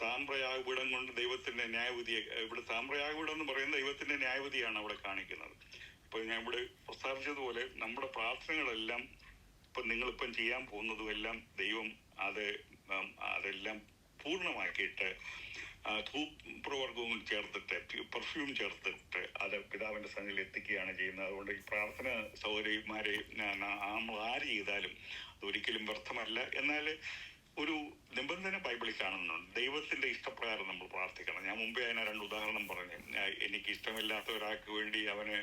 താമ്രയാഗപീഠം കൊണ്ട് ദൈവത്തിന്റെ ന്യായവിധിയെ, ഇവിടെ താമ്രയാഗപീഠം എന്ന് പറയുന്ന ദൈവത്തിന്റെ ന്യായവിധിയാണ് അവിടെ കാണിക്കുന്നത്. ഇപ്പൊ ഞാൻ ഇവിടെ പ്രസ്താവിച്ചതുപോലെ നമ്മുടെ പ്രാർത്ഥനകളെല്ലാം ഇപ്പൊ നിങ്ങളിപ്പം ചെയ്യാൻ പോകുന്നതുമെല്ലാം ദൈവം അതെല്ലാം പൂർണ്ണമാക്കിയിട്ട് ധൂപ്രവർഗവും ചേർത്തിട്ട്, പെർഫ്യൂം ചേർത്തിട്ട് അത് പിതാവിന്റെ സന്നിധിയിൽ എത്തിക്കുകയാണ് ചെയ്യുന്നത്. അതുകൊണ്ട് ഈ പ്രാർത്ഥന സഹോദരിമാരെ നമ്മൾ ആര് ചെയ്താലും അതൊരിക്കലും വ്യർത്ഥമല്ല. എന്നാൽ ഒരു നിബന്ധന ബൈബിളിൽ കാണുന്നുണ്ട്. ദൈവത്തിന്റെ ഇഷ്ടപ്രകാരം നമ്മൾ പ്രാർത്ഥിക്കണം. ഞാൻ മുമ്പേ അതിനെ 2 ഉദാഹരണം പറഞ്ഞു. എനിക്ക് ഇഷ്ടമില്ലാത്ത ഒരാൾക്ക് വേണ്ടി അവന്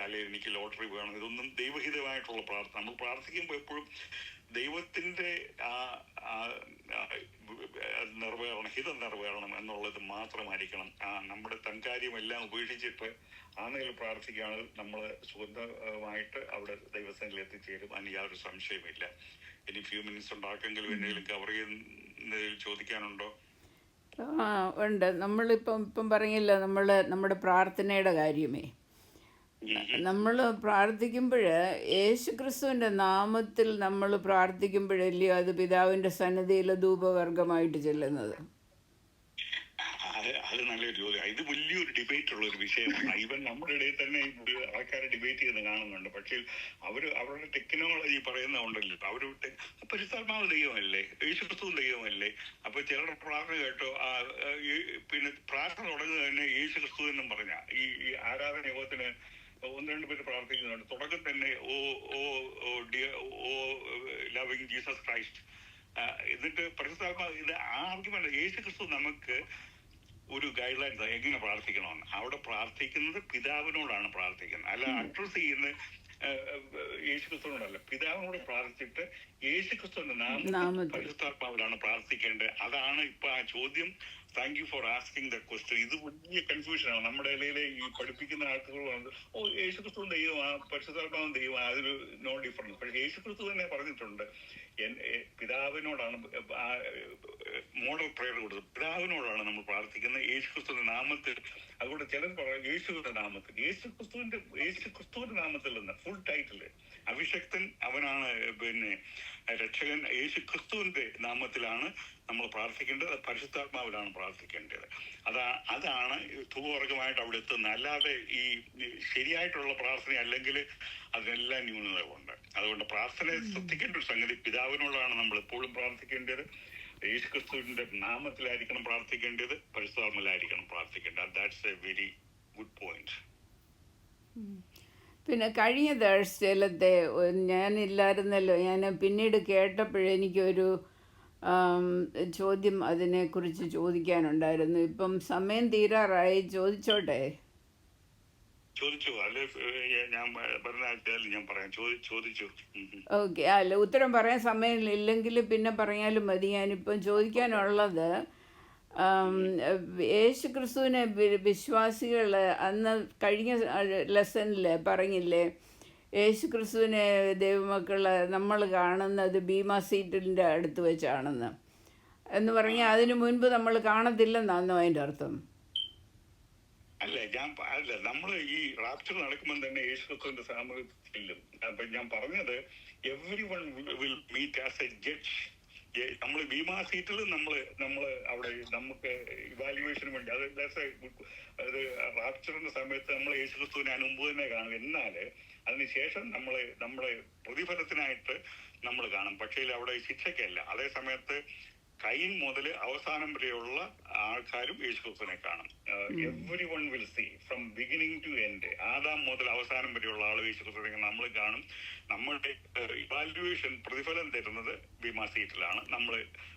അല്ലെങ്കിൽ എനിക്ക് ലോട്ടറി വേണം, ഇതൊന്നും ദൈവഹിതമായിട്ടുള്ള പ്രാർത്ഥന. നമ്മൾ പ്രാർത്ഥിക്കുമ്പോൾ എപ്പോഴും ദൈവത്തിന്റെ ഹിതം നിറവേറണം എന്നുള്ളത് മാത്രമായിരിക്കണം. നമ്മുടെ തൻകാര്യമെല്ലാം ഉപേക്ഷിച്ചിട്ട് ആണെങ്കിൽ പ്രാർത്ഥിക്കുകയാണെങ്കിൽ നമ്മൾ സുഗന്ധമായിട്ട് അവിടെ ദൈവസന്നിധിയിൽ എത്തിച്ചേരും. അതിന് യാതൊരു സംശയമില്ല. ഇനി ഫ്യൂ മിനിറ്റ്സ് ഉണ്ടാക്കെങ്കിലും എന്തെങ്കിലും കവർ ചെയ്യുന്നതിൽ ചോദിക്കാനുണ്ടോ? ഉണ്ട്. ഇപ്പം പറഞ്ഞില്ല നമ്മുടെ പ്രാർത്ഥനയുടെ കാര്യമേ. നമ്മൾ പ്രാർത്ഥിക്കുമ്പോൾ യേശുക്രിസ്തുവിൻ്റെ നാമത്തിൽ നമ്മൾ പ്രാർത്ഥിക്കുമ്പോഴല്ലയോ അത് പിതാവിൻ്റെ സന്നിധിയിൽ ധൂപവർഗമായിട്ട് ചെല്ലുന്നത്? അത് നല്ലൊരു ചോദ്യം. ഇത് വലിയൊരു ഡിബേറ്റ് ഉള്ള ഒരു വിഷയമാണ്. ഈവൻ നമ്മുടെ ഇടയിൽ തന്നെ ആൾക്കാരെ ഡിബേറ്റ് ചെയ്യുന്ന കാണുന്നുണ്ട്. പക്ഷേ അവരുടെ ടെക്നോളജി പറയുന്നുണ്ടല്ലോ, പരിശുദ്ധാത്മാവ് ദൈവമല്ലേ, യേശുക്രിസ്തു ദൈവമല്ലേ. അപ്പൊ ചിലരുടെ പ്രാർത്ഥന കേട്ടോ, പിന്നെ പ്രാർത്ഥന തുടങ്ങുന്നത് തന്നെ യേശുക്രിസ്തു എന്നും പറഞ്ഞ ഈ ആരാധന യോഗത്തിന് 1-2 പേര് പ്രാർത്ഥിക്കുന്നുണ്ട്. തുടക്കം തന്നെ ഓ ലവിങ് ജീസസ് ക്രൈസ്റ്റ്. എന്നിട്ട് പരിശുദ്ധാത്മാവ് ഇത് ആർഗ്യുമെന്റ്. യേശുക്രിസ്തു നമുക്ക് ഒരു ഗൈഡ് ലൈൻസ് എങ്ങനെ പ്രാർത്ഥിക്കണമെന്ന്. അവിടെ പ്രാർത്ഥിക്കുന്നത് പിതാവിനോടാണ് പ്രാർത്ഥിക്കുന്നത്, അല്ല അഡ്രസ് ചെയ്യുന്ന യേശുക്രിസ്തുവിനോടല്ല. പിതാവിനോട് പ്രാർത്ഥിച്ചിട്ട് യേശുക്രിസ്തുവിന്റെ നാമത്തിൽ പരിശുദ്ധാത്മാവിലാണ് പ്രാർത്ഥിക്കേണ്ടത്. അതാണ് ഇപ്പൊ ആ ചോദ്യം. Thank you for asking the question. ഇത് വലിയ കൺഫ്യൂഷനാണ് നമ്മുടെ ഇടയിലെ ഈ പഠിപ്പിക്കുന്ന ആൾക്കാർ പറഞ്ഞത്. യേശുക്രിസ്തു ദൈവമാ, പരിശുദ്ധാത്മാവും ദൈവമാ, അതൊരു നോ ഡിഫറൻസ്. പക്ഷെ യേശുക്രിസ്തു തന്നെ പറഞ്ഞിട്ടുണ്ട് പിതാവിനോടാണ് മോഡൽ പ്രയർ കൊടുത്തത്. പിതാവിനോടാണ് നമ്മൾ പ്രാർത്ഥിക്കുന്നത് യേശുക്രിസ്തുവിന്റെ നാമത്തിൽ. അതുകൊണ്ട് ചിലർ പറയാം യേശുവിന്റെ നാമത്തിൽ. യേശുക്രിസ്തുവിന്റെ നാമത്തിൽ നിന്ന് ഫുൾ ടൈറ്റില് അഭിഷക്തൻ അവനാണ്, പിന്നെ രക്ഷകൻ. യേശുക്രിസ്തുവിന്റെ നാമത്തിലാണ് നമ്മൾ പ്രാർത്ഥിക്കേണ്ടത്, പരിശുദ്ധാത്മാവിലാണ് പ്രാർത്ഥിക്കേണ്ടത്. അതാണ് ധൂപവർഗമായിട്ട് അവിടെ എത്തുന്നത്. അല്ലാതെ ഈ ശരിയായിട്ടുള്ള പ്രാർത്ഥന അല്ലെങ്കിൽ അതിനെല്ലാം ന്യൂനതകളുണ്ട്. അതുകൊണ്ട് പ്രാർത്ഥനയെ ശ്രദ്ധിക്കേണ്ട ഒരു സംഗതി, പിതാവിനോടാണ് നമ്മൾ എപ്പോഴും പ്രാർത്ഥിക്കേണ്ടത്, യേശുക്രിസ്തുവിന്റെ നാമത്തിലായിരിക്കണം പ്രാർത്ഥിക്കേണ്ടത്, പരിശുദ്ധാത്മാവിലായിരിക്കണം പ്രാർത്ഥിക്കേണ്ടത്. That's A very good point. പിന്നെ കഴിഞ്ഞ ദിവസത്തെ ഞാനില്ലായിരുന്നല്ലോ, ഞാൻ പിന്നീട് കേട്ടപ്പോഴെനിക്കൊരു ചോദ്യം അതിനെക്കുറിച്ച് ചോദിക്കാനുണ്ടായിരുന്നു. ഇപ്പം സമയം തീരാറായി, ചോദിച്ചോട്ടെ? ഓക്കെ. അല്ല, ഉത്തരം പറയാൻ സമയം ഇല്ലെങ്കിൽ പിന്നെ പറഞ്ഞാലും മതി. ഞാനിപ്പം ചോദിക്കാനുള്ളത്, യേശു ക്രിസ്തുവിനെ വിശ്വാസികൾ അന്ന് കഴിഞ്ഞ ലെസണിൽ പറഞ്ഞില്ലേ, യേശു ക്രിസ്തുവിനെ ദൈവമക്കൾ നമ്മൾ കാണുന്നത് ബീമാ സീറ്റിൻ്റെ അടുത്ത് വെച്ചാണെന്ന് എന്ന് പറഞ്ഞാൽ അതിനു മുൻപ് നമ്മൾ കാണത്തില്ലെന്നാണോ അതിൻ്റെ അർത്ഥം? അല്ല, നമ്മൾ ഈ റാപ്ചർ നടക്കുമ്പോൾ തന്നെ യേശുക്രിസ്തുവിന്റെ സാമൂഹ്യത്തിലും. അപ്പൊ ഞാൻ പറഞ്ഞത് everyone will meet as a judge. നമ്മൾ ബീമാ സീറ്റിൽ നമ്മൾ അവിടെ നമുക്ക് ഇവാലുവേഷന് വേണ്ടി അത് റാപ്ചറിന്റെ സമയത്ത് നമ്മൾ യേശുക്രിസ്തുവിനെ മുമ്പ് തന്നെ കാണും. എന്നാല് അതിനുശേഷം നമ്മളെ പ്രതിഫലത്തിനായിട്ട് നമ്മൾ കാണും. പക്ഷേ അവിടെ ശിക്ഷയ്ക്കല്ല. അതേ സമയത്ത് കൈൻ മുതൽ അവസാനം വരെയുള്ള ആൾക്കാരും യേശുക്രിസ്തുവിനെ കാണും. Everyone will see from beginning to end. Adam മുതൽ അവസാനം വരെയുള്ള ആൾ യേശുക്രിസ്തുവിനെ നമ്മൾ കാണും. നമ്മുടെ ഇവാലുവേഷൻ പ്രതിഫലം തരുന്നത് ബീമാ സീറ്റിലാണ്. നമ്മൾ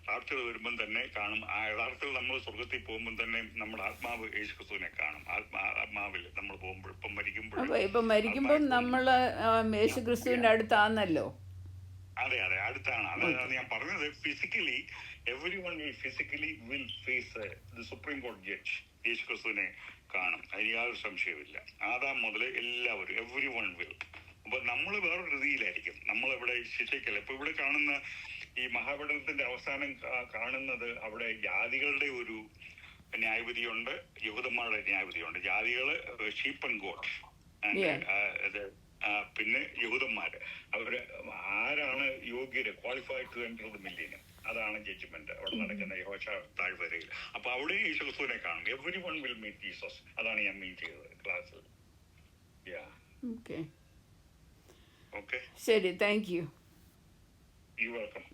റാപ്ചർ വരുമ്പം തന്നെ കാണും. യഥാർത്ഥത്തിൽ നമ്മൾ സ്വർഗത്തിൽ പോകുമ്പോൾ തന്നെ നമ്മുടെ ആത്മാവ് യേശുക്രിസ്തുവിനെ കാണും. ആത്മാവിൽ നമ്മൾ പോകുമ്പോൾ ഇപ്പം മരിക്കുമ്പോൾ നമ്മൾ യേശുക്രിസ്തുവിന്റെ അടുത്താണല്ലോ. അതെ അതെ, അടുത്താണ്. അതാണ് ഞാൻ പറഞ്ഞത്. Physically everyone physically will face the supreme കോടതി ജഡ്ജ്. യേശു ക്രിസ്തുവിനെ കാണും, അതിന് യാതൊരു സംശയവുമില്ല. ആദാം മുതൽ എല്ലാവരും എവരി വൺ വിൽ. അപ്പൊ നമ്മൾ വേറൊരു രീതിയിലായിരിക്കും. നമ്മളിവിടെ ശിക്ഷയ്ക്കല്ല. ഇപ്പൊ ഇവിടെ കാണുന്ന ഈ മഹാപഠനത്തിന്റെ അവസാനം കാണുന്നത് അവിടെ ജാതികളുടെ ഒരു ന്യായവിധിയുണ്ട്, യഹൂദന്മാരുടെ ന്യായവിധിയുണ്ട്. ജാതികള് ഷീപ്പ് ആൻഡ് ഗോട്ട്, പിന്നെ യഹൂദന്മാര് അവര് ആരാണ് യോഗ്യര്, qualified to enter the millennium. അതാണ് ജഡ്ജ്മെന്റ് അവിടെ നടക്കുന്ന യഹോവ താഴ്വരയിൽ. അപ്പൊ അവിടെ യേശു ക്രിസ്തുവിനെ കാണും. Everyone will meet Jesus. അതാണ് ഞാൻ മീൻ ചെയ്തത് ക്ലാസ്സിൽ. ശരി, thank you. You welcome.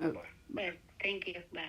Bye. Thank you. By.